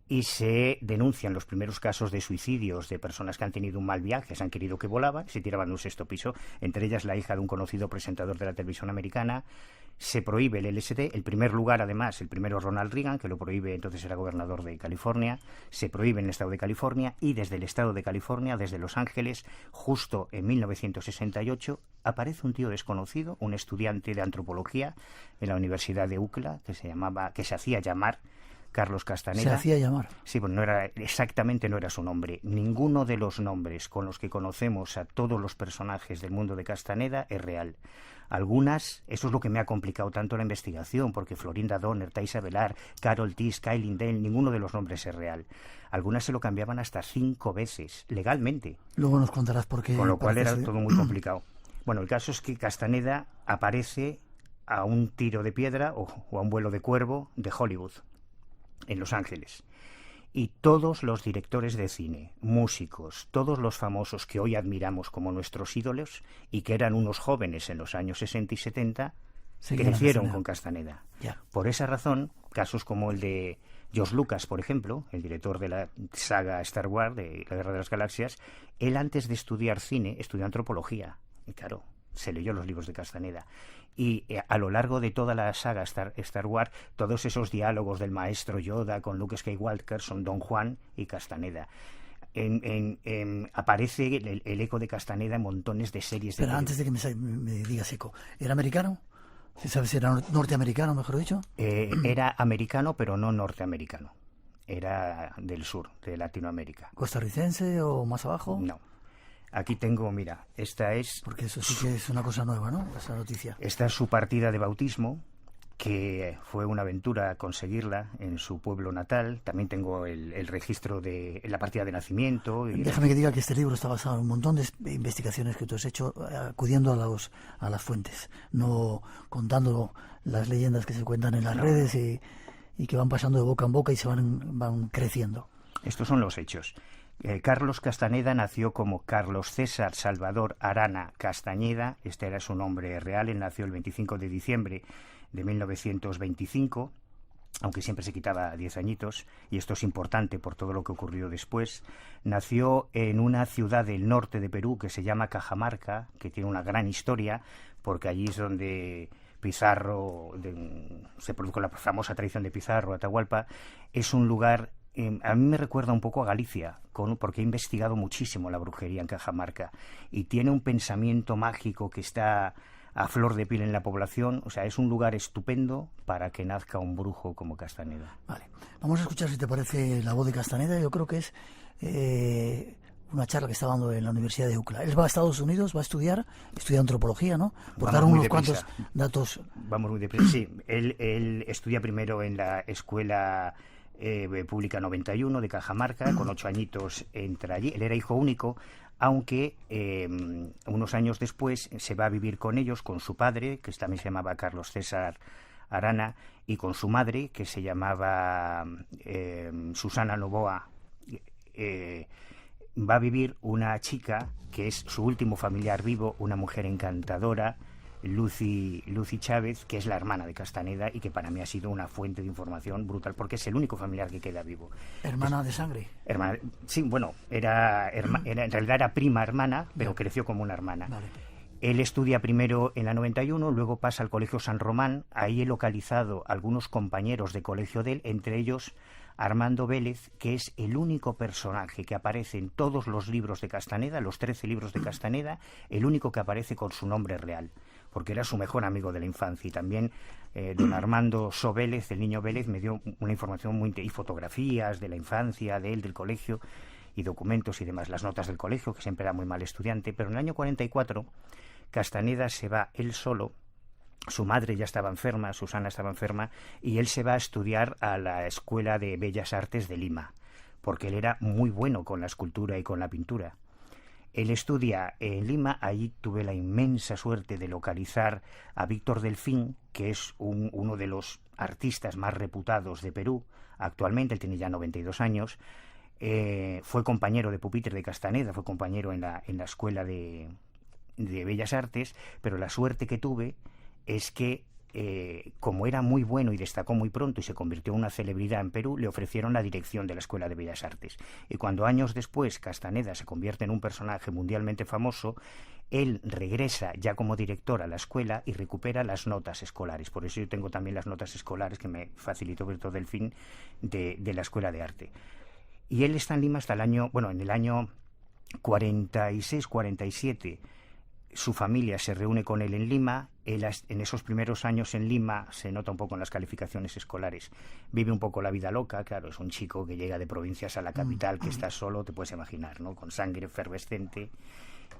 Speaker 18: y se denuncian los primeros casos de suicidios de personas que han tenido un mal viaje, se han querido que volaban, se tiraban de un sexto piso, entre ellas la hija de un conocido presentador de la televisión americana. Se prohíbe el LSD, el primer lugar además, el primero Ronald Reagan, que lo prohíbe, entonces era gobernador de California, se prohíbe en el estado de California y desde el estado de California, desde Los Ángeles, justo en 1968, aparece un tío desconocido, un estudiante de antropología en la Universidad de UCLA, que se hacía llamar Carlos Castaneda.
Speaker 1: Se hacía llamar.
Speaker 18: Sí, pues no era su nombre. Ninguno de los nombres con los que conocemos a todos los personajes del mundo de Castaneda es real. Algunas, eso es lo que me ha complicado tanto la investigación, porque Florinda Donner, Taisa Velar, Carol Tis, Kylie Dale, ninguno de los nombres es real. Algunas se lo cambiaban hasta 5 veces, legalmente.
Speaker 1: Luego nos contarás por qué.
Speaker 18: Con lo cual era todo muy complicado. Bueno, el caso es que Castaneda aparece a un tiro de piedra o a un vuelo de cuervo de Hollywood, en Los Ángeles. Y todos los directores de cine, músicos, todos los famosos que hoy admiramos como nuestros ídolos y que eran unos jóvenes en los años 60 y 70, crecieron con Castaneda. Por esa razón, casos como el de George Lucas, por ejemplo, el director de la saga Star Wars, de la Guerra de las Galaxias, él antes de estudiar cine estudió antropología. Y claro, se leyó los libros de Castaneda. Y a lo largo de toda la saga Star Wars, todos esos diálogos del maestro Yoda con Luke Skywalker son Don Juan y Castaneda. Aparece el eco de Castaneda en montones de series.
Speaker 1: Pero antes de que me digas eco, ¿era americano? ¿Sabes si era norteamericano, mejor dicho?
Speaker 18: Era americano, pero no norteamericano. Era del sur, de Latinoamérica.
Speaker 1: ¿Costarricense o más abajo?
Speaker 18: No. Aquí tengo, mira, esta es...
Speaker 1: Porque eso sí que es una cosa nueva, ¿no? Esa noticia.
Speaker 18: Esta es su partida de bautismo, que fue una aventura conseguirla en su pueblo natal. También tengo el registro de la partida de nacimiento.
Speaker 1: Déjame que diga que este libro está basado en un montón de investigaciones que tú has hecho acudiendo a las fuentes, no contando las leyendas que se cuentan en las redes y que van pasando de boca en boca y se van creciendo.
Speaker 18: Estos son los hechos. Carlos Castaneda nació como Carlos César Salvador Arana Castañeda, este era su nombre real. Él nació el 25 de diciembre de 1925, aunque siempre se quitaba 10 añitos, y esto es importante por todo lo que ocurrió después. Nació en una ciudad del norte de Perú que se llama Cajamarca, que tiene una gran historia, porque allí es donde Pizarro, se produjo la famosa traición de Pizarro, Atahualpa. Es un lugar... a mí me recuerda un poco a Galicia, porque he investigado muchísimo la brujería en Cajamarca y tiene un pensamiento mágico que está a flor de piel en la población. O sea, es un lugar estupendo para que nazca un brujo como Castaneda.
Speaker 1: Vale, vamos a escuchar, si te parece, la voz de Castaneda. Yo creo que es una charla que está dando en la Universidad de UCLA. Él va a Estados Unidos, va a estudia antropología, ¿no? Por dar unos cuantos datos.
Speaker 18: Vamos muy deprisa. Sí, él estudia primero en la escuela Pública 91 de Cajamarca, con 8 añitos entra allí. Él era hijo único, aunque unos años después se va a vivir con ellos, con su padre, que también se llamaba Carlos César Arana, y con su madre, que se llamaba Susana Novoa. Va a vivir una chica que es su último familiar vivo, una mujer encantadora, Lucy Chávez, que es la hermana de Castaneda y que para mí ha sido una fuente de información brutal, porque es el único familiar que queda vivo.
Speaker 1: ¿Hermana de sangre?
Speaker 18: Sí, bueno, en realidad era prima hermana, pero creció como una hermana.
Speaker 1: Vale.
Speaker 18: Él estudia primero en la 91, luego pasa al Colegio San Román. Ahí he localizado algunos compañeros de colegio de él, entre ellos Armando Vélez, que es el único personaje que aparece en todos los libros de Castaneda, los 13 libros de Castaneda, el único que aparece con su nombre real, porque era su mejor amigo de la infancia. Y también don Armando So Vélez, el niño Vélez, me dio una información y fotografías de la infancia, de él, del colegio, y documentos y demás, las notas del colegio, que siempre era muy mal estudiante. Pero en el año 44, Castaneda se va él solo. Su madre ya estaba enferma, Susana estaba enferma, y él se va a estudiar a la Escuela de Bellas Artes de Lima, porque él era muy bueno con la escultura y con la pintura. Él estudia en Lima. Allí tuve la inmensa suerte de localizar a Víctor Delfín, que es uno de los artistas más reputados de Perú. Actualmente él tiene ya 92 años. Fue compañero de pupitre de Castaneda, fue compañero en la Escuela de Bellas Artes, pero la suerte que tuve es que como era muy bueno y destacó muy pronto y se convirtió en una celebridad en Perú, le ofrecieron la dirección de la Escuela de Bellas Artes. Y cuando años después Castaneda se convierte en un personaje mundialmente famoso, él regresa ya como director a la escuela y recupera las notas escolares. Por eso yo tengo también las notas escolares que me facilitó Berto Delfín de la Escuela de Arte. Y él está en Lima hasta en el año 46, 47, su familia se reúne con él en Lima. Él en esos primeros años en Lima, se nota un poco en las calificaciones escolares, vive un poco la vida loca. Claro, es un chico que llega de provincias a la capital, que está solo, te puedes imaginar, ¿no? Con sangre efervescente,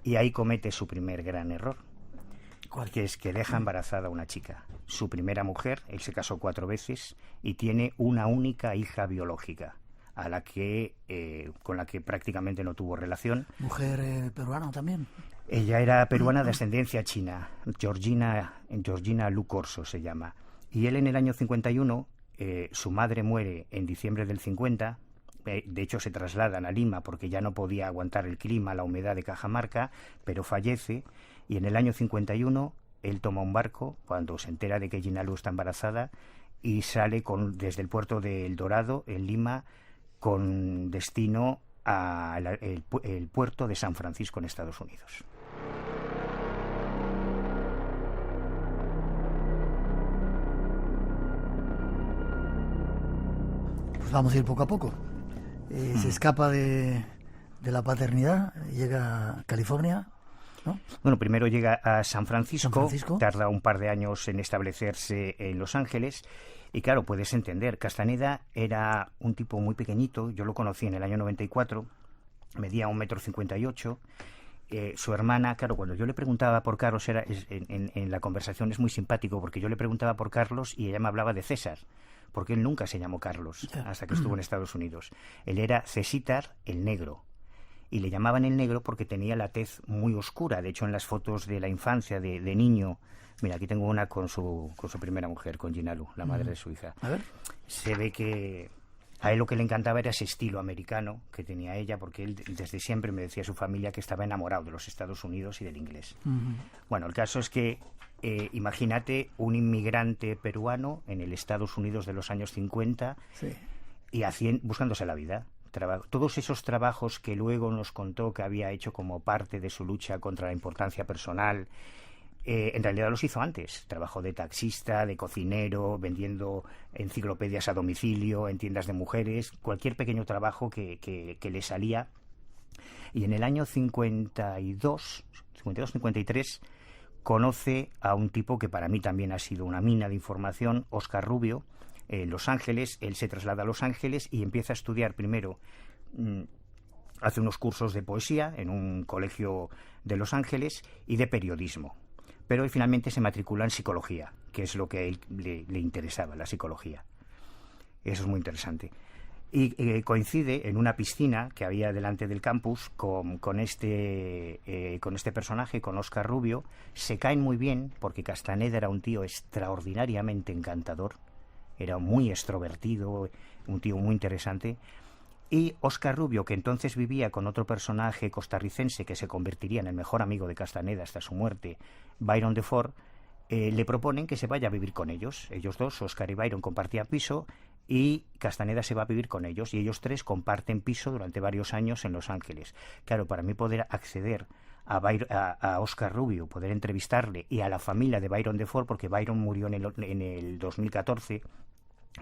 Speaker 18: y ahí comete su primer gran error. ¿Cuál? Que es que deja embarazada a una chica, su primera mujer. Él se casó 4 veces y tiene una única hija biológica, a la que con la que prácticamente no tuvo relación.
Speaker 1: ¿Mujer peruana también?
Speaker 18: Ella era peruana de ascendencia china, Georgina Lu Corso se llama. Y él en el año 51, su madre muere en diciembre del 50, de hecho se trasladan a Lima porque ya no podía aguantar el clima, la humedad de Cajamarca, pero fallece, y en el año 51 él toma un barco cuando se entera de que Gina Lu está embarazada y sale desde el puerto de El Dorado, en Lima, con destino al el puerto de San Francisco en Estados Unidos.
Speaker 1: Pues vamos a ir poco a poco. Se escapa de la paternidad, llega a California, ¿no?
Speaker 18: Bueno, primero llega a San Francisco, tarda un par de años en establecerse en Los Ángeles. Y claro, puedes entender, Castaneda era un tipo muy pequeñito, yo lo conocí en el año 94, medía 1,58 m. Su hermana, claro, cuando yo le preguntaba por Carlos, en la conversación es muy simpático, porque yo le preguntaba por Carlos y ella me hablaba de César, porque él nunca se llamó Carlos hasta que estuvo en Estados Unidos. Él era César el Negro, y le llamaban el Negro porque tenía la tez muy oscura. De hecho, en las fotos de la infancia de niño, mira, aquí tengo una con su primera mujer, con Gina Lu, la madre de su hija.
Speaker 1: A ver.
Speaker 18: Se ve que a él lo que le encantaba era ese estilo americano que tenía ella, porque él desde siempre me decía a su familia que estaba enamorado de los Estados Unidos y del inglés. Bueno, el caso es que imagínate un inmigrante peruano en el Estados Unidos de los años 50 y buscándose la vida. Todos esos trabajos que luego nos contó que había hecho como parte de su lucha contra la importancia personal, en realidad los hizo antes. Trabajó de taxista, de cocinero, vendiendo enciclopedias a domicilio, en tiendas de mujeres, cualquier pequeño trabajo que le salía. Y en el año 52-53 conoce a un tipo que para mí también ha sido una mina de información, Oscar Rubio, en Los Ángeles. Él se traslada a Los Ángeles y empieza a estudiar primero, hace unos cursos de poesía en un colegio de Los Ángeles y de periodismo, pero él finalmente se matricula en psicología, que es lo que a él le interesaba, la psicología. Eso es muy interesante. Y coincide en una piscina que había delante del campus con este personaje, con Oscar Rubio. Se caen muy bien porque Castaneda era un tío extraordinariamente encantador, era muy extrovertido, un tío muy interesante. Y Oscar Rubio, que entonces vivía con otro personaje costarricense que se convertiría en el mejor amigo de Castaneda hasta su muerte, Byron DeFord, le proponen que se vaya a vivir con ellos. Ellos dos, Oscar y Byron, compartían piso y Castaneda se va a vivir con ellos, y ellos tres comparten piso durante varios años en Los Ángeles. Claro, para mí poder acceder a Oscar Rubio, poder entrevistarle, y a la familia de Byron DeFord, porque Byron murió en el 2014,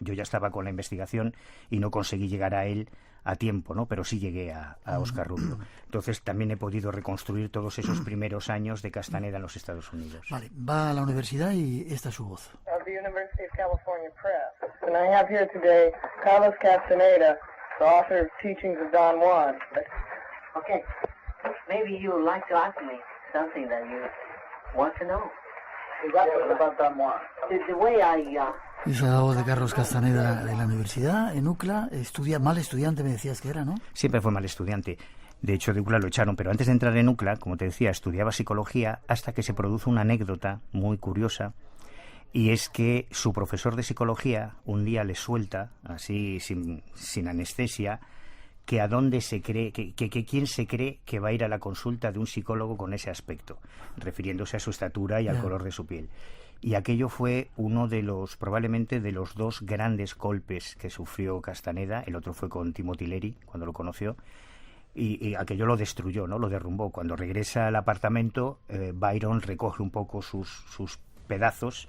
Speaker 18: yo ya estaba con la investigación y no conseguí llegar a él a tiempo, ¿no? Pero sí llegué a Oscar Rubio. Entonces también he podido reconstruir todos esos primeros años de Castaneda en los Estados Unidos.
Speaker 1: Vale, va a la universidad y esta es su voz.
Speaker 19: Of the University of California Press. And I have here today Carlos Castaneda, the author of Teachings of Don Juan.
Speaker 20: Okay, maybe you would like to ask me something that you want to know.
Speaker 19: About Don Juan.
Speaker 20: The way
Speaker 1: Esa es la voz de Carlos Castaneda de la universidad en UCLA. Mal estudiante me decías que era, ¿no?
Speaker 18: Siempre fue mal estudiante. De hecho, de UCLA lo echaron, pero antes de entrar en UCLA, como te decía, estudiaba psicología hasta que se produce una anécdota muy curiosa. Y es que su profesor de psicología un día le suelta, así sin anestesia, que a dónde se cree, que quién se cree que va a ir a la consulta de un psicólogo con ese aspecto, refiriéndose a su estatura y al color de su piel. Y aquello fue uno de los, probablemente de los dos grandes golpes que sufrió Castaneda. El otro fue con Timothy Leary, cuando lo conoció, y aquello lo destruyó, ¿no? Lo derrumbó. Cuando regresa al apartamento, Byron recoge un poco sus pedazos,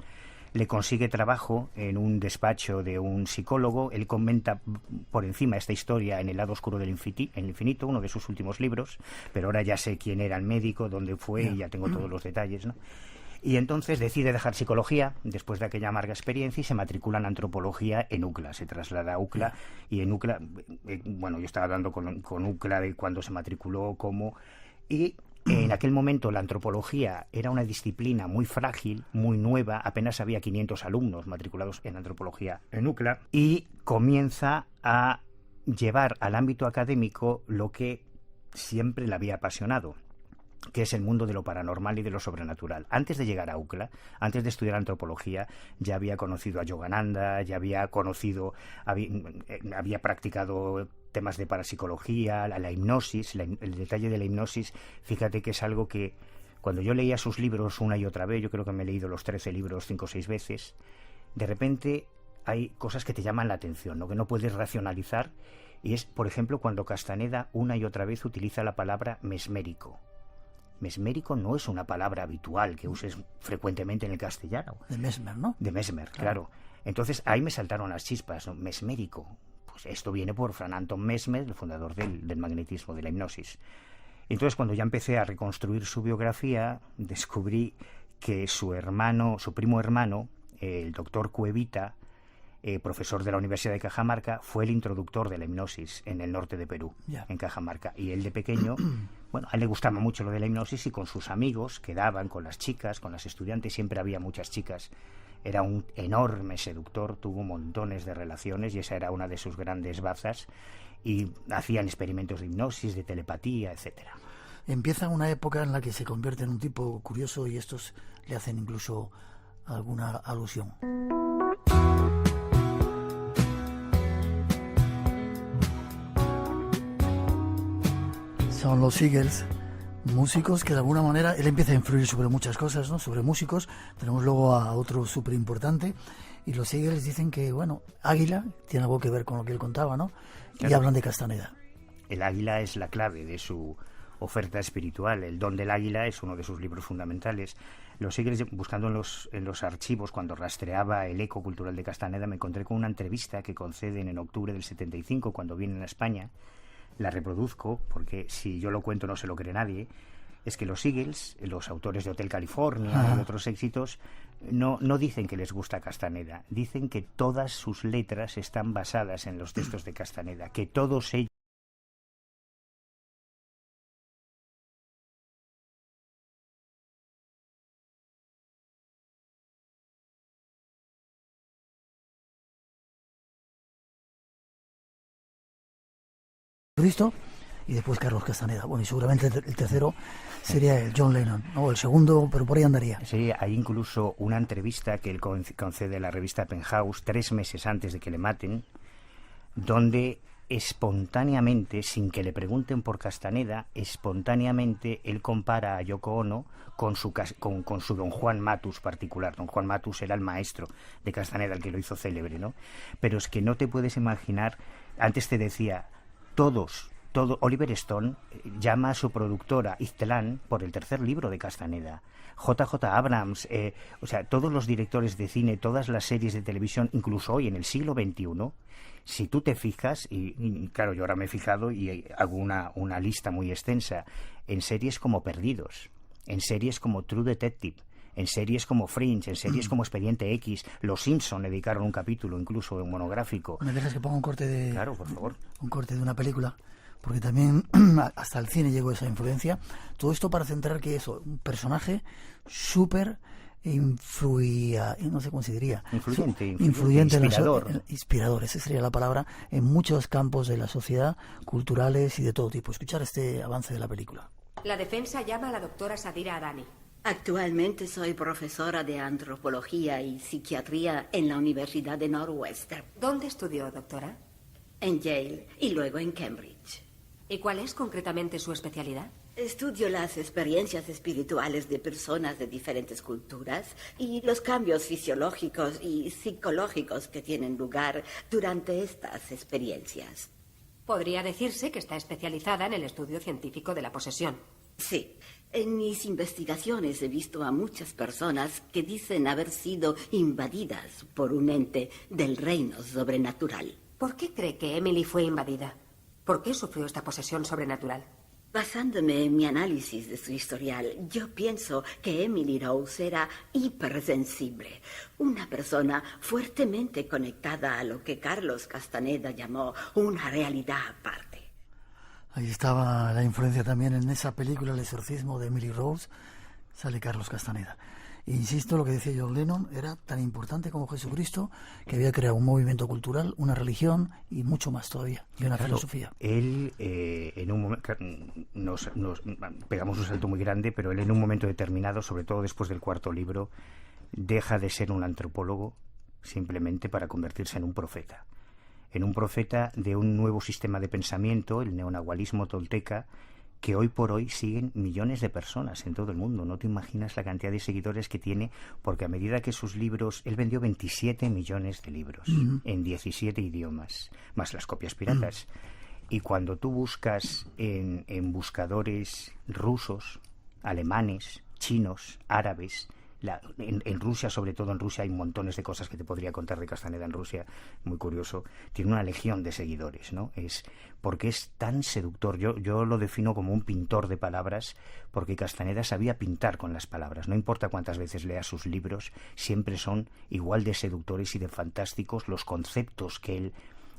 Speaker 18: le consigue trabajo en un despacho de un psicólogo. Él comenta por encima esta historia en El lado oscuro del infinito, uno de sus últimos libros, pero ahora ya sé quién era el médico, dónde fue, y ya tengo todos los detalles, ¿no? Y entonces decide dejar psicología después de aquella amarga experiencia y se matricula en antropología en UCLA. Se traslada a UCLA y en UCLA, bueno, yo estaba hablando con UCLA de cuando se matriculó, cómo... Y en aquel momento la antropología era una disciplina muy frágil, muy nueva, apenas había 500 alumnos matriculados en antropología en UCLA, y comienza a llevar al ámbito académico lo que siempre le había apasionado, que es el mundo de lo paranormal y de lo sobrenatural. Antes de llegar a UCLA, antes de estudiar antropología, ya había conocido a Yogananda, ya había conocido, había practicado temas de parapsicología, la hipnosis, el detalle de la hipnosis. Fíjate que es algo que cuando yo leía sus libros una y otra vez, yo creo que me he leído los 13 libros 5 o 6 veces, de repente hay cosas que te llaman la atención, ¿no? Que no puedes racionalizar, y es, por ejemplo, cuando Castaneda una y otra vez utiliza la palabra mesmérico. Mesmérico no es una palabra habitual que uses frecuentemente en el castellano.
Speaker 1: De Mesmer, ¿no?
Speaker 18: De Mesmer, claro. Entonces ahí me saltaron las chispas, ¿no? Mesmérico. Pues esto viene por Frank Anton Mesmer, el fundador del magnetismo, de la hipnosis. Entonces, cuando ya empecé a reconstruir su biografía, descubrí que su primo hermano, el doctor Cuevita, profesor de la Universidad de Cajamarca, fue el introductor de la hipnosis en el norte de Perú, en Cajamarca. Y él de pequeño, bueno, a él le gustaba mucho lo de la hipnosis, y con sus amigos quedaban con las chicas, con las estudiantes, siempre había muchas chicas. Era un enorme seductor, tuvo montones de relaciones y esa era una de sus grandes bazas, y hacían experimentos de hipnosis, de telepatía, etcétera.
Speaker 1: Empieza una época en la que se convierte en un tipo curioso y estos le hacen incluso alguna alusión. Son los Eagles, músicos que de alguna manera él empieza a influir sobre muchas cosas, ¿no? Sobre músicos. Tenemos luego a otro súper importante, y los Eagles dicen que, bueno, Águila tiene algo que ver con lo que él contaba, ¿no? Claro. Y hablan de Castaneda.
Speaker 18: El águila es la clave de su oferta espiritual. El don del águila es uno de sus libros fundamentales. Los Eagles, buscando en los archivos, cuando rastreaba el eco cultural de Castaneda, me encontré con una entrevista que conceden en octubre del 75, cuando vienen a España. La reproduzco porque si yo lo cuento no se lo cree nadie. Es que los Eagles, los autores de Hotel California y otros éxitos, no dicen que les gusta Castaneda, dicen que todas sus letras están basadas en los textos de Castaneda, que todos ellos
Speaker 1: Cristo, y después Carlos Castaneda. Bueno, y seguramente el tercero sería el John Lennon, o el segundo, pero por ahí andaría.
Speaker 18: Sí, hay incluso una entrevista que él concede a la revista Penthouse 3 meses antes de que le maten, donde espontáneamente, sin que le pregunten por Castaneda, espontáneamente él compara a Yoko Ono con su Don Juan Matus particular. Don Juan Matus era el maestro de Castaneda, el que lo hizo célebre, ¿no? Pero es que no te puedes imaginar, antes te decía, Oliver Stone llama a su productora Iztlán por el tercer libro de Castaneda. JJ Abrams, o sea, todos los directores de cine, todas las series de televisión, incluso hoy en el siglo XXI, si tú te fijas, y claro, yo ahora me he fijado y hago una lista muy extensa, en series como Perdidos, en series como True Detective, en series como Fringe, en series como Expediente X, Los Simpson dedicaron un capítulo, incluso un monográfico.
Speaker 1: ¿Me dejas que ponga un corte de...
Speaker 18: Claro, por favor.
Speaker 1: Un corte de una película? Porque también hasta el cine llegó esa influencia. Todo esto para centrar que eso, un personaje súper no sé cómo se diría. Influyente, inspirador, esa sería la palabra, en muchos campos de la sociedad, culturales y de todo tipo. Escuchar este avance de la película.
Speaker 21: La defensa llama a la doctora Sadira Adani. Actualmente soy profesora de antropología y psiquiatría en la Universidad de Northwestern.
Speaker 22: ¿Dónde estudió, doctora?
Speaker 21: En Yale y luego en Cambridge.
Speaker 22: ¿Y cuál es concretamente su especialidad?
Speaker 21: Estudio las experiencias espirituales de personas de diferentes culturas y los cambios fisiológicos y psicológicos que tienen lugar durante estas experiencias.
Speaker 22: Podría decirse que está especializada en el estudio científico de la posesión.
Speaker 21: Sí. En mis investigaciones he visto a muchas personas que dicen haber sido invadidas por un ente del reino sobrenatural.
Speaker 22: ¿Por qué cree que Emily fue invadida? ¿Por qué sufrió esta posesión sobrenatural?
Speaker 21: Basándome en mi análisis de su historial, yo pienso que Emily Rose era hipersensible, una persona fuertemente conectada a lo que Carlos Castaneda llamó una realidad aparte.
Speaker 1: Ahí estaba la influencia también en esa película El exorcismo de Emily Rose, sale Carlos Castaneda. E insisto, lo que decía John Lennon, era tan importante como Jesucristo, que había creado un movimiento cultural, una religión y mucho más todavía, y una filosofía.
Speaker 18: Él, en un momento, nos pegamos un salto muy grande, pero él en un momento determinado, sobre todo después del cuarto libro, deja de ser un antropólogo simplemente para convertirse en un profeta. En un profeta de un nuevo sistema de pensamiento, el neonahualismo tolteca, que hoy por hoy siguen millones de personas en todo el mundo. No te imaginas la cantidad de seguidores que tiene, porque a medida que sus libros... Él vendió 27 millones de libros en 17 idiomas, más las copias piratas. Y cuando tú buscas en buscadores rusos, alemanes, chinos, árabes... En Rusia, sobre todo en Rusia, hay montones de cosas que te podría contar de Castaneda en Rusia, muy curioso. Tiene una legión de seguidores, ¿no? Es porque es tan seductor. Yo lo defino como un pintor de palabras, porque Castaneda sabía pintar con las palabras. No importa cuántas veces leas sus libros, siempre son igual de seductores y de fantásticos los conceptos que él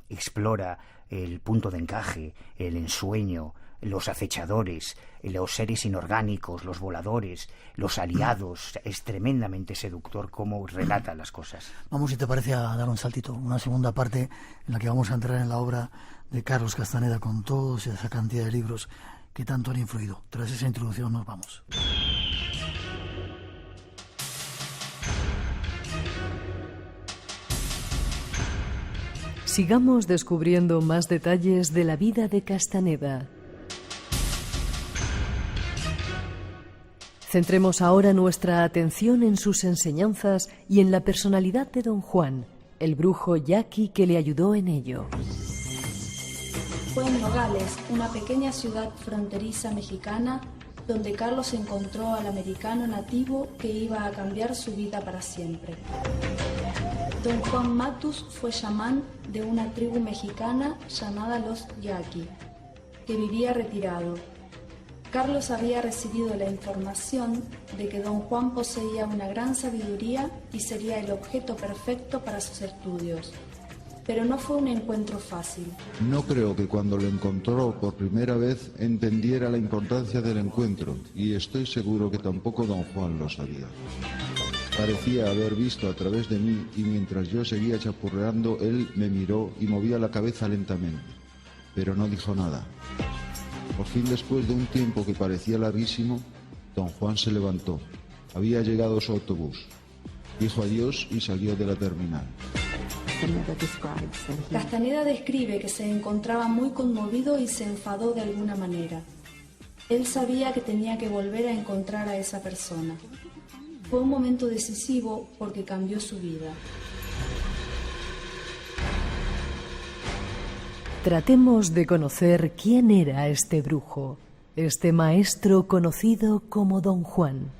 Speaker 18: explora, el punto de encaje, el ensueño, los acechadores, los seres inorgánicos, los voladores, los aliados. Es tremendamente seductor cómo relata las cosas.
Speaker 1: Vamos, si te parece, a dar un saltito, una segunda parte en la que vamos a entrar en la obra de Carlos Castaneda con toda esa cantidad de libros que tanto han influido. Tras esa introducción nos vamos.
Speaker 4: Sigamos descubriendo más detalles de la vida de Castaneda. Centremos ahora nuestra atención en sus enseñanzas y en la personalidad de Don Juan, el brujo yaqui que le ayudó en ello.
Speaker 16: Fue en Nogales, una pequeña ciudad fronteriza mexicana, donde Carlos encontró al americano nativo que iba a cambiar su vida para siempre. Don Juan Matus fue chamán de una tribu mexicana llamada los Yaqui, que vivía retirado. Carlos había recibido la información de que don Juan poseía una gran sabiduría y sería el objeto perfecto para sus estudios. Pero no fue un encuentro fácil.
Speaker 17: No creo que cuando lo encontró por primera vez entendiera la importancia del encuentro, y estoy seguro que tampoco don Juan lo sabía. Parecía haber visto a través de mí, y mientras yo seguía chapurreando, él me miró y movía la cabeza lentamente, pero no dijo nada. Por fin, después de un tiempo que parecía larguísimo, don Juan se levantó. Había llegado su autobús. Dijo adiós y salió de la terminal.
Speaker 16: Castaneda describe que se encontraba muy conmovido y se enfadó de alguna manera. Él sabía que tenía que volver a encontrar a esa persona. Fue un momento decisivo porque cambió su vida.
Speaker 4: Tratemos de conocer quién era este brujo, este maestro conocido como Don Juan.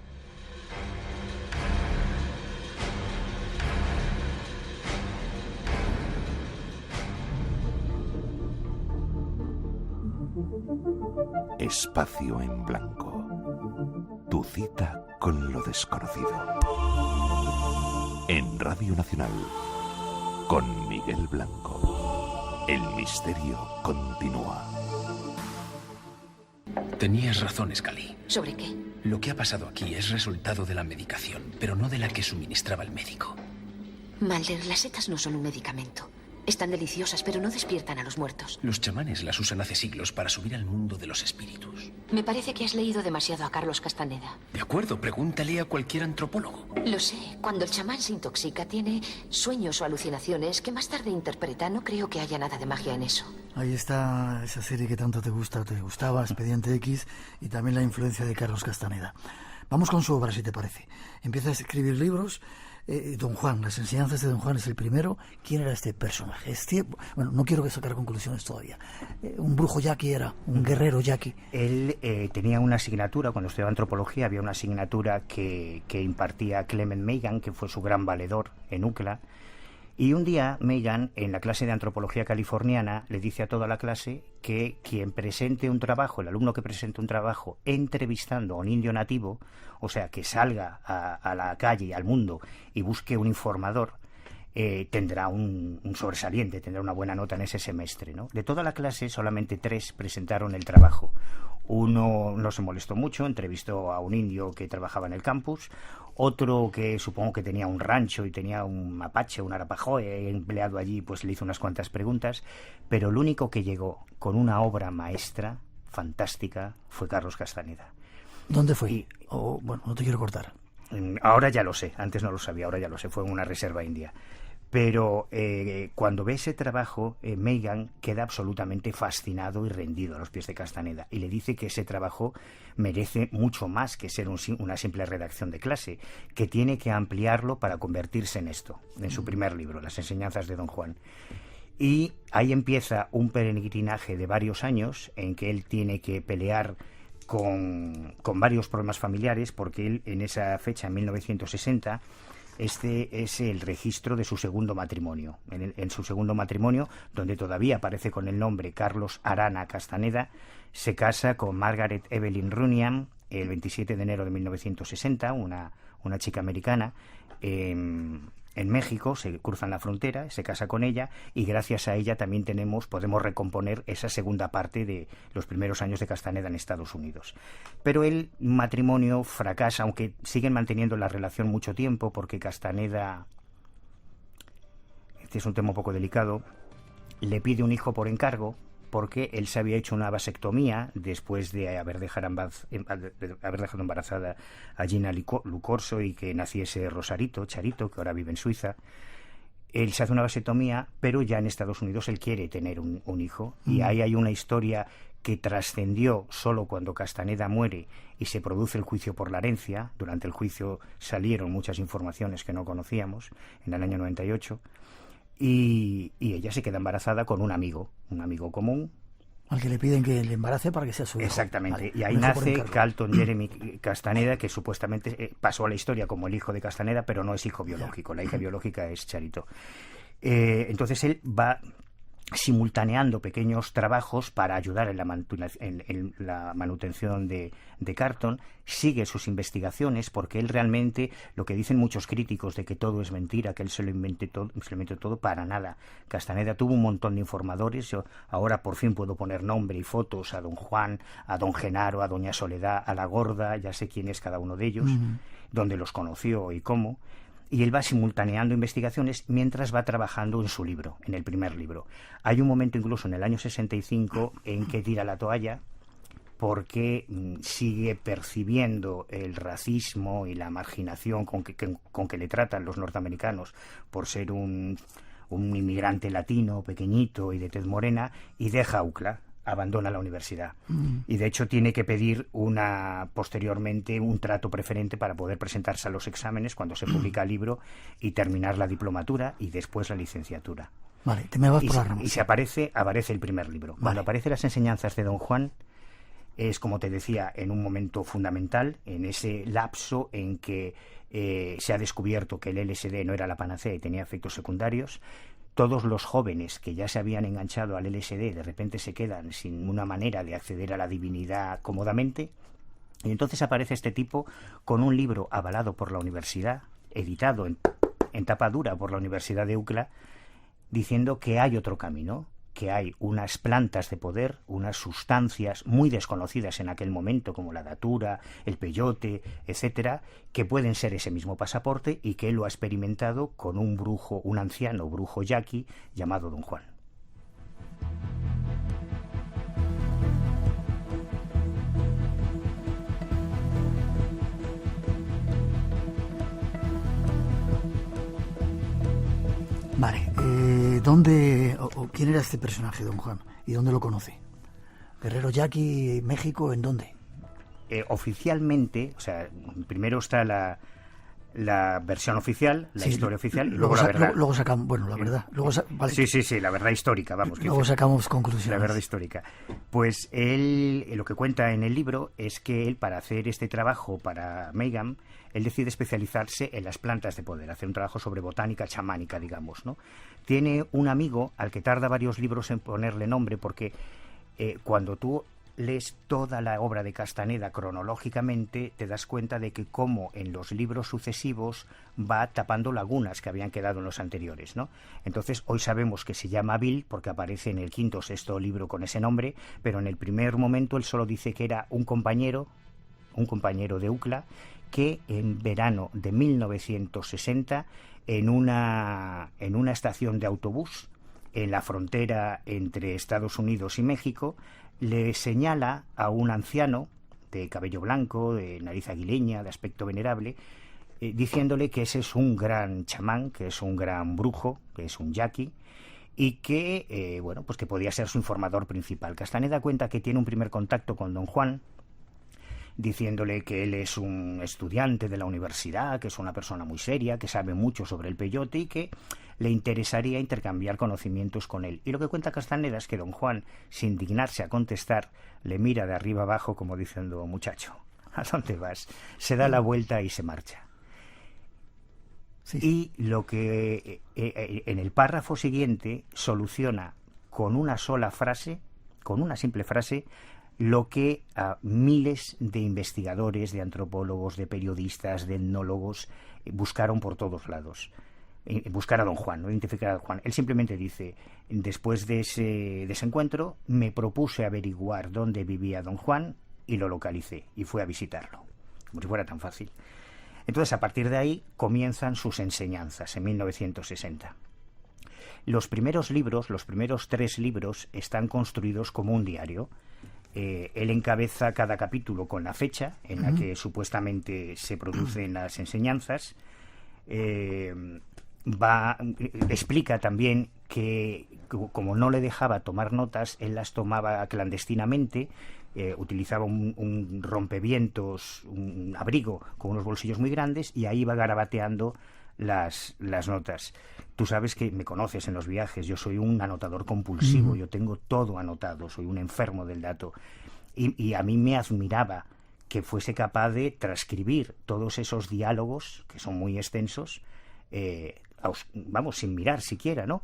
Speaker 23: Espacio en blanco. Tu cita con lo desconocido. En Radio Nacional, con Miguel Blanco. El misterio continúa.
Speaker 24: Tenías razón, Scully.
Speaker 8: ¿Sobre qué?
Speaker 24: Lo que ha pasado aquí es resultado de la medicación, pero no de la que suministraba el médico.
Speaker 8: Mulder, las setas no son un medicamento.
Speaker 2: Están deliciosas, pero no despiertan a los muertos.
Speaker 24: Los chamanes las usan hace siglos para subir al mundo de los espíritus.
Speaker 2: Me parece que has leído demasiado a Carlos Castaneda.
Speaker 24: De acuerdo, pregúntale a cualquier antropólogo.
Speaker 2: Lo sé. Cuando el chamán se intoxica, tiene sueños o alucinaciones que más tarde interpreta. No creo que haya nada de magia en eso.
Speaker 1: Ahí está esa serie que tanto te gustaba, Expediente X, y también la influencia de Carlos Castaneda. Vamos con su obra, si te parece. Empieza a escribir libros. Don Juan, las enseñanzas de Don Juan es el primero. ¿Quién era este personaje? Bueno, no quiero sacar conclusiones todavía. Un brujo yaqui era, un guerrero yaqui.
Speaker 18: Él tenía una asignatura, cuando estudiaba antropología, había una asignatura que impartía Clement Meighan, que fue su gran valedor en UCLA. Y un día Meighan, en la clase de antropología californiana, le dice a toda la clase que quien presente un trabajo, el alumno que presente un trabajo entrevistando a un indio nativo, o sea, que salga a la calle, al mundo, y busque un informador, tendrá un sobresaliente, tendrá una buena nota en ese semestre, ¿no? De toda la clase, solamente 3 presentaron el trabajo. Uno no se molestó mucho, entrevistó a un indio que trabajaba en el campus. Otro, que supongo que tenía un rancho y tenía un mapache, un arapahoe empleado allí, pues le hizo unas cuantas preguntas. Pero el único que llegó con una obra maestra, fantástica, fue Carlos Castaneda.
Speaker 1: ¿Dónde fue? Bueno, no te quiero cortar.
Speaker 18: Ahora ya lo sé, antes no lo sabía, ahora ya lo sé, fue en una reserva india. Pero cuando ve ese trabajo, Meighan queda absolutamente fascinado y rendido a los pies de Castaneda y le dice que ese trabajo merece mucho más que ser una simple redacción de clase, que tiene que ampliarlo para convertirse en esto, en su primer libro, Las enseñanzas de Don Juan. Y ahí empieza un peregrinaje de varios años en que él tiene que pelear con varios problemas familiares, porque él en esa fecha, en 1960, este es el registro de su segundo matrimonio. En su segundo matrimonio, donde todavía aparece con el nombre Carlos Arana Castaneda, se casa con Margaret Evelyn Runyan el 27 de enero de 1960, una chica americana. En México se cruzan la frontera, se casa con ella y gracias a ella también podemos recomponer esa segunda parte de los primeros años de Castaneda en Estados Unidos. Pero el matrimonio fracasa, aunque siguen manteniendo la relación mucho tiempo, porque Castaneda, este es un tema un poco delicado, le pide un hijo por encargo, porque él se había hecho una vasectomía después de haber dejado embarazada a Gina Lucorso y que naciese Charito, que ahora vive en Suiza. Él se hace una vasectomía, pero ya en Estados Unidos él quiere tener un hijo. Y ahí hay una historia que trascendió solo cuando Castaneda muere y se produce el juicio por la herencia. Durante el juicio salieron muchas informaciones que no conocíamos, en el año 98. Y ella se queda embarazada con un amigo común.
Speaker 1: Al que le piden que le embarace para que sea su hijo.
Speaker 18: Exactamente. Vale. Y ahí nace Carlton Jeremy Castaneda, que supuestamente pasó a la historia como el hijo de Castaneda, pero no es hijo biológico. La hija biológica es Charito. Entonces él va simultaneando pequeños trabajos para ayudar en la manutención de Carlton, sigue sus investigaciones, porque él realmente, lo que dicen muchos críticos de que todo es mentira, que él se lo inventó todo, para nada. Castaneda tuvo un montón de informadores. Yo ahora por fin puedo poner nombre y fotos a Don Juan, a Don Genaro, a Doña Soledad, a la Gorda, ya sé quién es cada uno de ellos, dónde los conoció y cómo. Y él va simultaneando investigaciones mientras va trabajando en su libro, en el primer libro. Hay un momento incluso en el año 65 en que tira la toalla porque sigue percibiendo el racismo y la marginación con que le tratan los norteamericanos por ser un inmigrante latino, pequeñito y de tez morena, y deja UCLA. Abandona la universidad y de hecho tiene que pedir posteriormente un trato preferente para poder presentarse a los exámenes cuando se publica el libro y terminar la diplomatura y después la licenciatura.
Speaker 1: Vale, te me vas por la rama.
Speaker 18: Y aparece el primer libro. Cuando aparecen las enseñanzas de Don Juan, es, como te decía, en un momento fundamental, en ese lapso en que se ha descubierto que el LSD no era la panacea y tenía efectos secundarios. Todos los jóvenes que ya se habían enganchado al LSD de repente se quedan sin una manera de acceder a la divinidad cómodamente, y entonces aparece este tipo con un libro avalado por la universidad, editado en tapa dura por la Universidad de UCLA, diciendo que hay otro camino, que hay unas plantas de poder, unas sustancias muy desconocidas en aquel momento, como la datura, el peyote, etcétera, que pueden ser ese mismo pasaporte, y que él lo ha experimentado con un brujo, un anciano brujo yaqui llamado Don Juan.
Speaker 1: Vale, ¿dónde o quién era este personaje, Don Juan? ¿Y dónde lo conoce? Guerrero Yaqui, México, ¿en dónde?
Speaker 18: Oficialmente, o sea, primero está la versión oficial, la historia oficial, y luego la verdad.
Speaker 1: Luego sacamos, bueno, la verdad. Vale.
Speaker 18: Sí, la verdad histórica, vamos.
Speaker 1: Luego sacamos conclusiones.
Speaker 18: La verdad histórica. Pues él, lo que cuenta en el libro es que él, para hacer este trabajo para Meigham, él decide especializarse en las plantas de poder, hacer un trabajo sobre botánica chamánica, digamos, ¿no? Tiene un amigo al que tarda varios libros en ponerle nombre, porque cuando tú lees toda la obra de Castaneda cronológicamente, te das cuenta de que como en los libros sucesivos va tapando lagunas que habían quedado en los anteriores, ¿no? Entonces hoy sabemos que se llama Bill porque aparece en el quinto o sexto libro con ese nombre, pero en el primer momento él solo dice que era un compañero de UCLA, que en verano de 1960 en una estación de autobús en la frontera entre Estados Unidos y México, le señala a un anciano de cabello blanco, de nariz aguileña, de aspecto venerable, diciéndole que ese es un gran chamán, que es un gran brujo, que es un yaqui, y que, pues que podía ser su informador principal. Castaneda cuenta que tiene un primer contacto con Don Juan, diciéndole que él es un estudiante de la universidad, que es una persona muy seria, que sabe mucho sobre el peyote y que le interesaría intercambiar conocimientos con él. Y lo que cuenta Castaneda es que Don Juan, sin dignarse a contestar, le mira de arriba abajo como diciendo: muchacho, ¿a dónde vas? Se da la vuelta y se marcha. Sí. Y lo que en el párrafo siguiente soluciona con una sola frase, con una simple frase, lo que a miles de investigadores, de antropólogos, de periodistas, de etnólogos buscaron por todos lados. Buscar a Don Juan, no identificar a Don Juan. Él simplemente dice: después de ese encuentro me propuse averiguar dónde vivía Don Juan y lo localicé y fui a visitarlo, como si fuera tan fácil. Entonces, a partir de ahí comienzan sus enseñanzas en 1960. Los primeros libros, los primeros 3 libros, están construidos como un diario. Él encabeza cada capítulo con la fecha en la que supuestamente se producen las enseñanzas. Explica también que como no le dejaba tomar notas, él las tomaba clandestinamente, utilizaba un rompevientos, un abrigo con unos bolsillos muy grandes, y ahí iba garabateando las notas. Tú sabes que me conoces en los viajes, yo soy un anotador compulsivo, yo tengo todo anotado, soy un enfermo del dato, y a mí me admiraba que fuese capaz de transcribir todos esos diálogos, que son muy extensos, sin mirar siquiera, ¿no?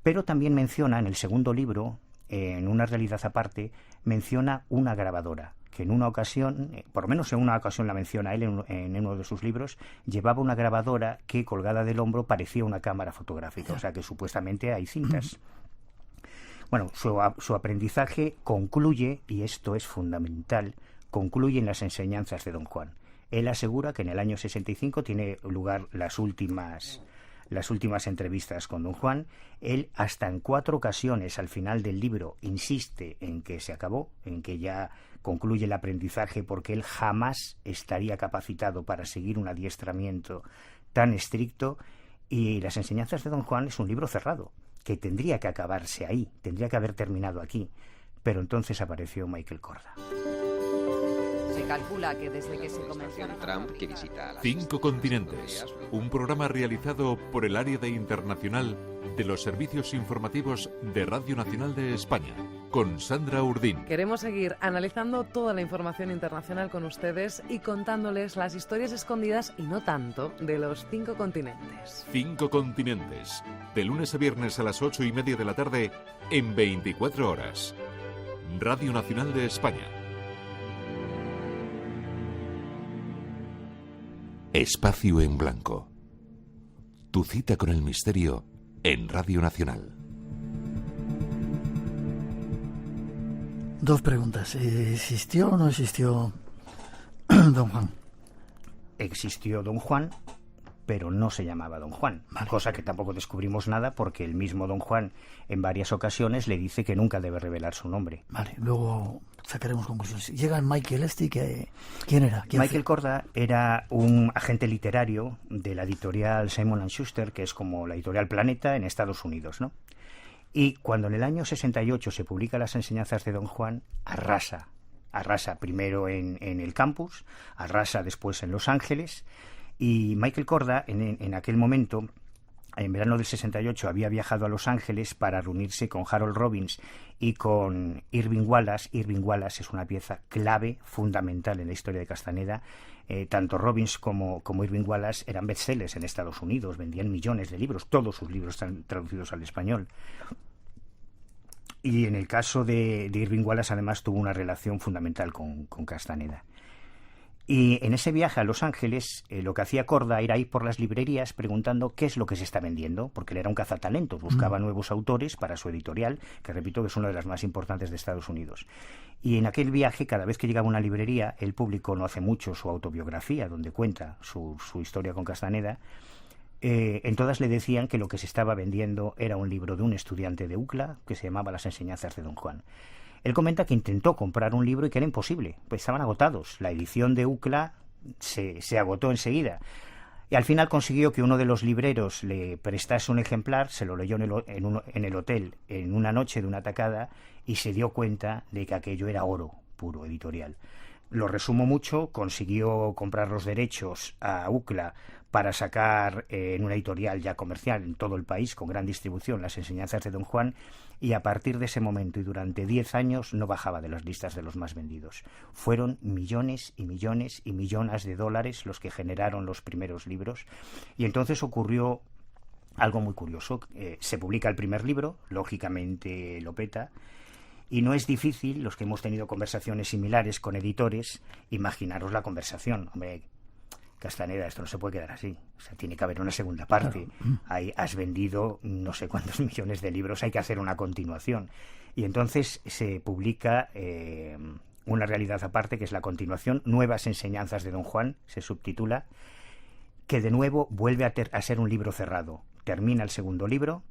Speaker 18: Pero también menciona en el segundo libro, en una realidad aparte, menciona una grabadora, que en una ocasión, por lo menos en una ocasión la menciona él en uno de sus libros, llevaba una grabadora que colgada del hombro parecía una cámara fotográfica, o sea que supuestamente hay cintas. Bueno, su aprendizaje concluye, y esto es fundamental, concluye en las enseñanzas de Don Juan. Él asegura que en el año 65 tiene lugar las últimas entrevistas con Don Juan. Él hasta en 4 ocasiones al final del libro insiste en que se acabó, en que ya concluye el aprendizaje, porque él jamás estaría capacitado para seguir un adiestramiento tan estricto. Y las enseñanzas de Don Juan es un libro cerrado, que tendría que acabarse ahí, tendría que haber terminado aquí. Pero entonces apareció Michael Korda.
Speaker 3: Se calcula que desde que se comenzó
Speaker 5: Trump, que visita las
Speaker 9: 5 continentes, un programa realizado por el área de internacional de los servicios informativos de Radio Nacional de España, con Sandra Urdín.
Speaker 3: Queremos seguir analizando toda la información internacional con ustedes y contándoles las historias escondidas, y no tanto, de los 5 continentes.
Speaker 9: 5 continentes, de lunes a viernes a las 8:30 de la tarde, en 24 horas. Radio Nacional de España.
Speaker 23: Espacio en Blanco. Tu cita con el misterio en Radio Nacional.
Speaker 1: Dos preguntas. ¿Existió o no existió Don Juan?
Speaker 18: Existió Don Juan, pero no se llamaba Don Juan, cosa que tampoco descubrimos nada porque el mismo Don Juan en varias ocasiones le dice que nunca debe revelar su nombre.
Speaker 1: Vale, luego sacaremos conclusiones. Llega Michael ¿quién era?
Speaker 18: Michael Korda era un agente literario de la editorial Simon & Schuster, que es como la editorial Planeta en Estados Unidos, ¿no? Y cuando en el año 68 se publica Las enseñanzas de Don Juan, arrasa primero en el campus, arrasa después en Los Ángeles. Y Michael Korda, en aquel momento, en verano del 68, había viajado a Los Ángeles para reunirse con Harold Robbins y con Irving Wallace. Irving Wallace es una pieza clave, fundamental en la historia de Castaneda. Tanto Robbins como Irving Wallace eran bestsellers en Estados Unidos, vendían millones de libros, todos sus libros están traducidos al español. Y en el caso de Irving Wallace, además, tuvo una relación fundamental con Castaneda. Y en ese viaje a Los Ángeles, lo que hacía Korda era ir por las librerías preguntando qué es lo que se está vendiendo, porque él era un cazatalentos, buscaba nuevos autores para su editorial, que repito que es una de las más importantes de Estados Unidos. Y en aquel viaje, cada vez que llegaba a una librería, él publicó no hace mucho su autobiografía, donde cuenta su historia con Castaneda. En todas le decían que lo que se estaba vendiendo era un libro de un estudiante de UCLA que se llamaba Las enseñanzas de Don Juan. Él comenta que intentó comprar un libro y que era imposible, pues estaban agotados. La edición de UCLA se agotó enseguida. Y al final consiguió que uno de los libreros le prestase un ejemplar, se lo leyó en el hotel en una noche de una tacada y se dio cuenta de que aquello era oro puro editorial. Lo resumo mucho, consiguió comprar los derechos a UCLA para sacar en una editorial ya comercial en todo el país, con gran distribución, Las enseñanzas de Don Juan, y a partir de ese momento y durante 10 años no bajaba de las listas de los más vendidos. Fueron millones y millones y millones de dólares los que generaron los primeros libros, y entonces ocurrió algo muy curioso. Se publica el primer libro, lógicamente lo peta, y no es difícil, los que hemos tenido conversaciones similares con editores, imaginaros la conversación. Hombre, Castaneda, esto no se puede quedar así. O sea, tiene que haber una segunda parte. Claro. Ahí has vendido no sé cuántos millones de libros, hay que hacer una continuación. Y entonces se publica una realidad aparte, que es la continuación, Nuevas enseñanzas de Don Juan, se subtitula, que de nuevo vuelve a ser un libro cerrado. Termina el segundo libro.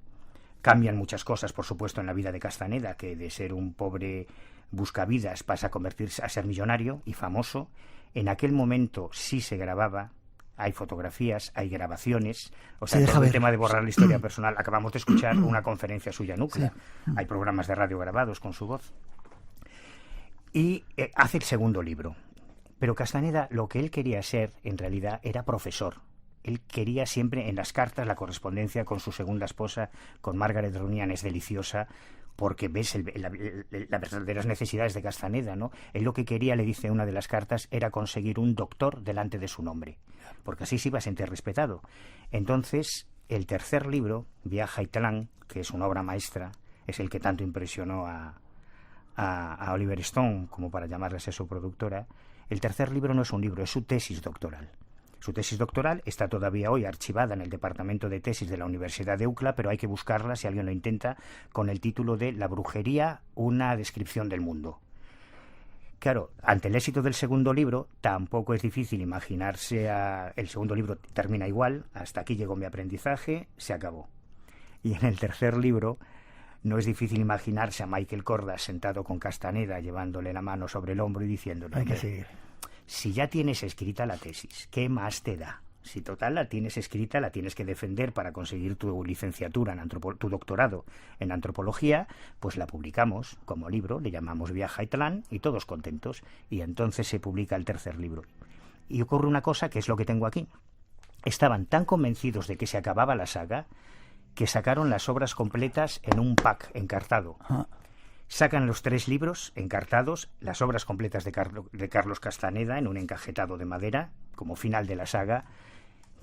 Speaker 18: Cambian muchas cosas, por supuesto, en la vida de Castaneda, que de ser un pobre buscavidas pasa a convertirse a ser millonario y famoso. En aquel momento sí se grababa, hay fotografías, hay grabaciones, o sea, todo el tema de borrar la historia personal. Acabamos de escuchar una conferencia suya en UCLA, hay programas de radio grabados con su voz. Y hace el segundo libro. Pero Castaneda, lo que él quería ser, en realidad, era profesor. Él quería siempre, en las cartas, la correspondencia con su segunda esposa, con Margaret Runyan, es deliciosa, porque ves las verdaderas necesidades de Castaneda, ¿no? Él lo que quería, le dice una de las cartas, era conseguir un doctor delante de su nombre, porque así se iba a sentir respetado. Entonces, el tercer libro, Viaja a Itlán, que es una obra maestra, es el que tanto impresionó a Oliver Stone como para llamarle a su productora. El tercer libro no es un libro, es su tesis doctoral. Su tesis doctoral está todavía hoy archivada en el departamento de tesis de la Universidad de UCLA, pero hay que buscarla, si alguien lo intenta, con el título de La brujería, una descripción del mundo. Claro, ante el éxito del segundo libro, tampoco es difícil imaginarse el segundo libro termina igual, hasta aquí llegó mi aprendizaje, se acabó. Y en el tercer libro, no es difícil imaginarse a Michael Korda sentado con Castaneda, llevándole la mano sobre el hombro y diciéndole: hay que seguir. Si ya tienes escrita la tesis, ¿qué más te da? Si total la tienes escrita, la tienes que defender para conseguir tu licenciatura, tu doctorado en antropología, pues la publicamos como libro, le llamamos Viaja a Itlán y todos contentos. Y entonces se publica el tercer libro. Y ocurre una cosa que es lo que tengo aquí. Estaban tan convencidos de que se acababa la saga que sacaron las obras completas en un pack encartado. Sacan los 3 libros encartados, las obras completas de Carlos Castaneda en un encajetado de madera, como final de la saga,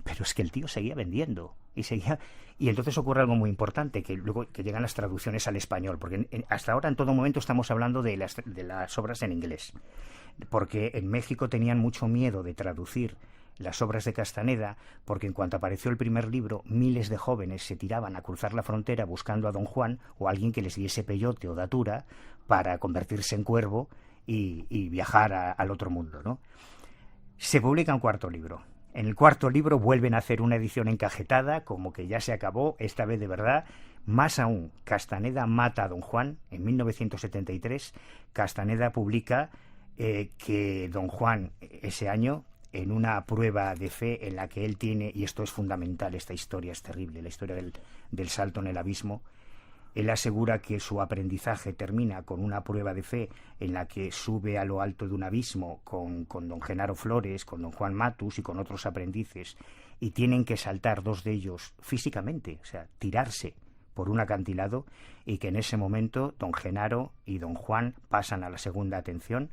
Speaker 18: pero es que el tío seguía vendiendo, y entonces ocurre algo muy importante, que luego que llegan las traducciones al español, porque hasta ahora en todo momento estamos hablando de las obras en inglés, porque en México tenían mucho miedo de traducir las obras de Castaneda, porque en cuanto apareció el primer libro, miles de jóvenes se tiraban a cruzar la frontera buscando a Don Juan o a alguien que les diese peyote o datura para convertirse en cuervo y viajar al otro mundo, ¿no? Se publica un cuarto libro. En el cuarto libro vuelven a hacer una edición encajetada, como que ya se acabó, esta vez de verdad. Más aún, Castaneda mata a Don Juan en 1973. Castaneda publica que Don Juan ese año, en una prueba de fe en la que él tiene, y esto es fundamental, esta historia es terrible, la historia del salto en el abismo, él asegura que su aprendizaje termina con una prueba de fe en la que sube a lo alto de un abismo con don Genaro Flores, con don Juan Matus y con otros aprendices, y tienen que saltar dos de ellos físicamente, o sea, tirarse por un acantilado, y que en ese momento don Genaro y don Juan pasan a la segunda atención,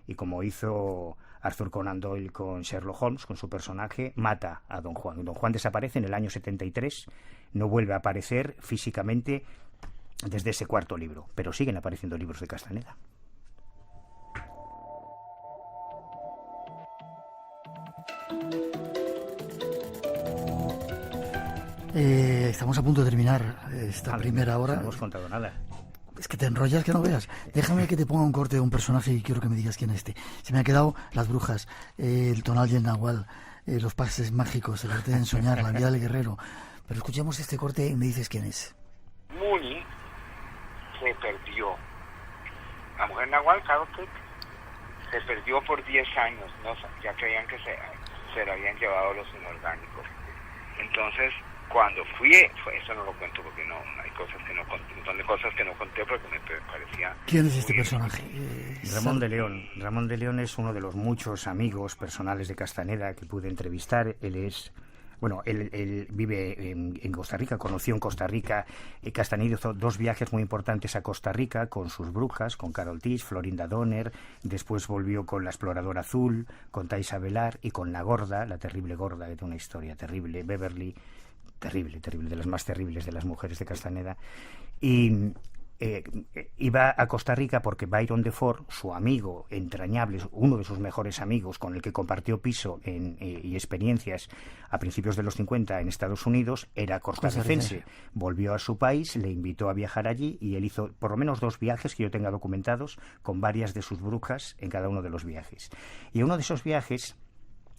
Speaker 18: y como hizo Arthur Conan Doyle con Sherlock Holmes, con su personaje, mata a don Juan. Don Juan desaparece en el año 73, no vuelve a aparecer físicamente desde ese cuarto libro, pero siguen apareciendo libros de Castaneda.
Speaker 1: Estamos a punto de terminar esta primera hora.
Speaker 18: No hemos contado nada.
Speaker 1: Es que te enrollas que no veas. Déjame que te ponga un corte de un personaje y quiero que me digas quién es este. Se me han quedado las brujas, el tonal y el nahual, los pases mágicos, el arte de ensoñar, la vida del guerrero. Pero escuchemos este corte y me dices quién es.
Speaker 5: Muni se perdió. La mujer nahual, Caroltic, se perdió por 10 años. No, ya creían que se la habían llevado los inorgánicos. Entonces, cuando fui, eso no lo cuento porque no, hay cosas que no conté, un montón de cosas que no conté porque me parecía...
Speaker 1: ¿Quién es este personaje?
Speaker 18: Ramón de León. Ramón de León es uno de los muchos amigos personales de Castaneda que pude entrevistar. Él es... Bueno, él vive en Costa Rica, conoció en Costa Rica. Castaneda hizo 2 viajes muy importantes a Costa Rica con sus brujas, con Carol Tis, Florinda Donner. Después volvió con la Exploradora Azul, con Taisa Velar y con la Gorda, la terrible Gorda, que tiene una historia terrible, Beverly, terrible, de las más terribles de las mujeres de Castaneda. Y iba a Costa Rica porque Byron de Ford, su amigo entrañable, uno de sus mejores amigos, con el que compartió piso y experiencias a principios de los 50 en Estados Unidos, era costarricense. Volvió a su país, le invitó a viajar allí y él hizo por lo menos 2 viajes que yo tenga documentados con varias de sus brujas en cada uno de los viajes. Y en uno de esos viajes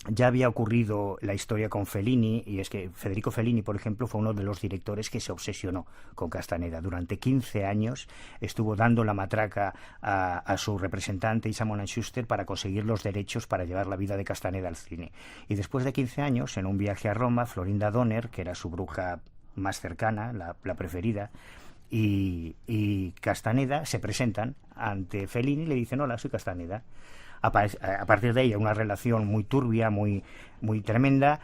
Speaker 18: ya había ocurrido la historia con Fellini, y es que Federico Fellini, por ejemplo, fue uno de los directores que se obsesionó con Castaneda. Durante 15 años estuvo dando la matraca a su representante Simon & Schuster para conseguir los derechos para llevar la vida de Castaneda al cine. Y después de 15 años, en un viaje a Roma, Florinda Donner, que era su bruja más cercana, la preferida, y Castaneda se presentan ante Fellini y le dicen: hola, soy Castaneda. A partir de ella, una relación muy turbia, muy tremenda.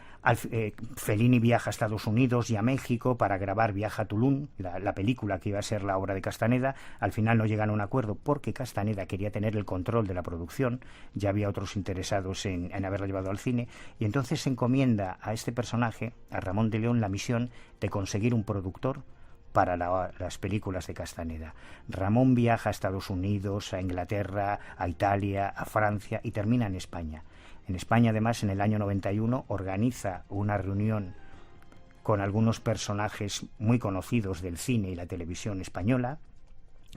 Speaker 18: Fellini viaja a Estados Unidos y a México para grabar Viaja a Tulum, la película que iba a ser la obra de Castaneda. Al final no llegan a un acuerdo porque Castaneda quería tener el control de la producción, ya había otros interesados en haberla llevado al cine, y entonces se encomienda a este personaje, a Ramón de León, la misión de conseguir un productor para las películas de Castaneda. Ramón viaja a Estados Unidos, a Inglaterra, a Italia, a Francia y termina en España. En España, además, en el año 91 organiza una reunión con algunos personajes muy conocidos del cine y la televisión española.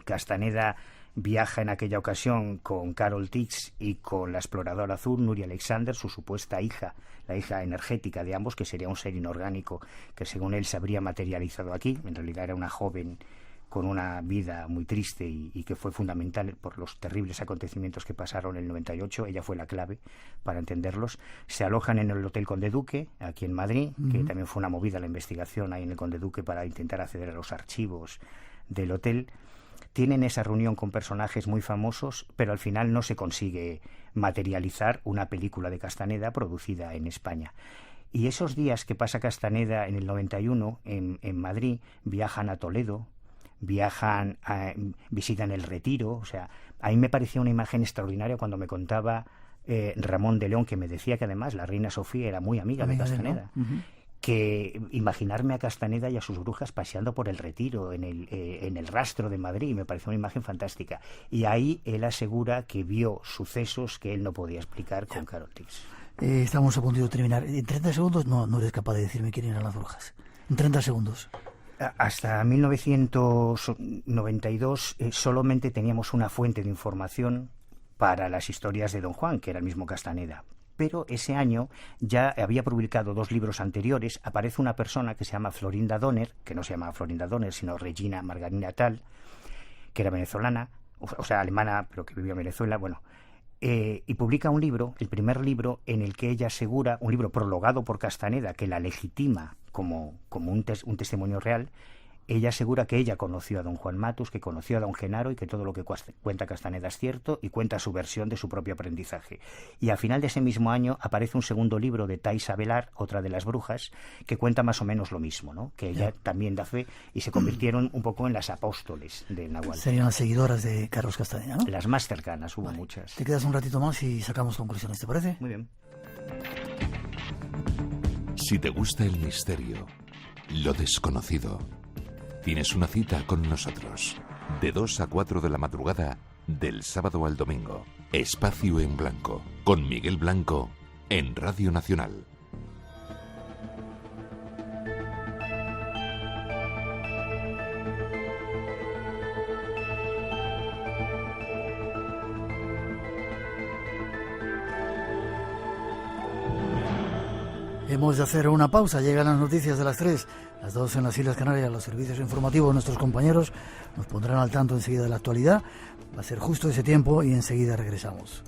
Speaker 18: Castaneda viaja en aquella ocasión con Carol Tis y con la Exploradora Azul, Nuria Alexander, su supuesta hija, la hija energética de ambos, que sería un ser inorgánico que según él se habría materializado aquí. En realidad era una joven con una vida muy triste y que fue fundamental por los terribles acontecimientos que pasaron en el 98. Ella fue la clave para entenderlos. Se alojan en el Hotel Conde Duque, aquí en Madrid, que también fue una movida la investigación ahí en el Conde Duque para intentar acceder a los archivos del hotel. Tienen esa reunión con personajes muy famosos, pero al final no se consigue materializar una película de Castaneda producida en España. Y esos días que pasa Castaneda en el 91 en Madrid, viajan a Toledo, visitan el Retiro. O sea, a mí me parecía una imagen extraordinaria cuando me contaba Ramón de León, que me decía que además la reina Sofía era muy amiga de Castaneda. Que imaginarme a Castaneda y a sus brujas paseando por el Retiro en el rastro de Madrid me pareció una imagen fantástica, y ahí él asegura que vio sucesos que él no podía explicar con Carol Tis.
Speaker 1: Estamos a punto de terminar. En 30 segundos no eres capaz de decirme quién eran las brujas. En 30 segundos.
Speaker 18: Hasta 1992 solamente teníamos una fuente de información para las historias de Don Juan, que era el mismo Castaneda. Pero ese año ya había publicado 2 libros anteriores. Aparece una persona que se llama Florinda Donner, que no se llama Florinda Donner, sino Regina Margarina Tal, que era venezolana, o sea, alemana, pero que vivía en Venezuela, y publica un libro, el primer libro, en el que ella asegura, un libro prologado por Castaneda, que la legitima como un testimonio real. Ella asegura que ella conoció a don Juan Matus, que conoció a don Genaro y que todo lo que cuenta Castaneda es cierto, y cuenta su versión de su propio aprendizaje. Y al final de ese mismo año aparece un segundo libro de Taisa Velar, otra de las brujas, que cuenta más o menos lo mismo, ¿no? Que ella también da fe y se convirtieron un poco en las apóstoles del Nahual.
Speaker 1: Serían las seguidoras de Carlos Castaneda, ¿no?
Speaker 18: Las más cercanas, hubo muchas.
Speaker 1: Te quedas un ratito más y sacamos conclusiones, ¿te parece?
Speaker 18: Muy bien.
Speaker 23: Si te gusta el misterio, lo desconocido, tienes una cita con nosotros. De 2 a 4 de la madrugada, del sábado al domingo. Espacio en Blanco, con Miguel Blanco, en Radio Nacional.
Speaker 1: Hemos de hacer una pausa, llegan las noticias de las 3, las 2 en las Islas Canarias, los servicios informativos, nuestros compañeros nos pondrán al tanto enseguida de la actualidad, va a ser justo ese tiempo y enseguida regresamos.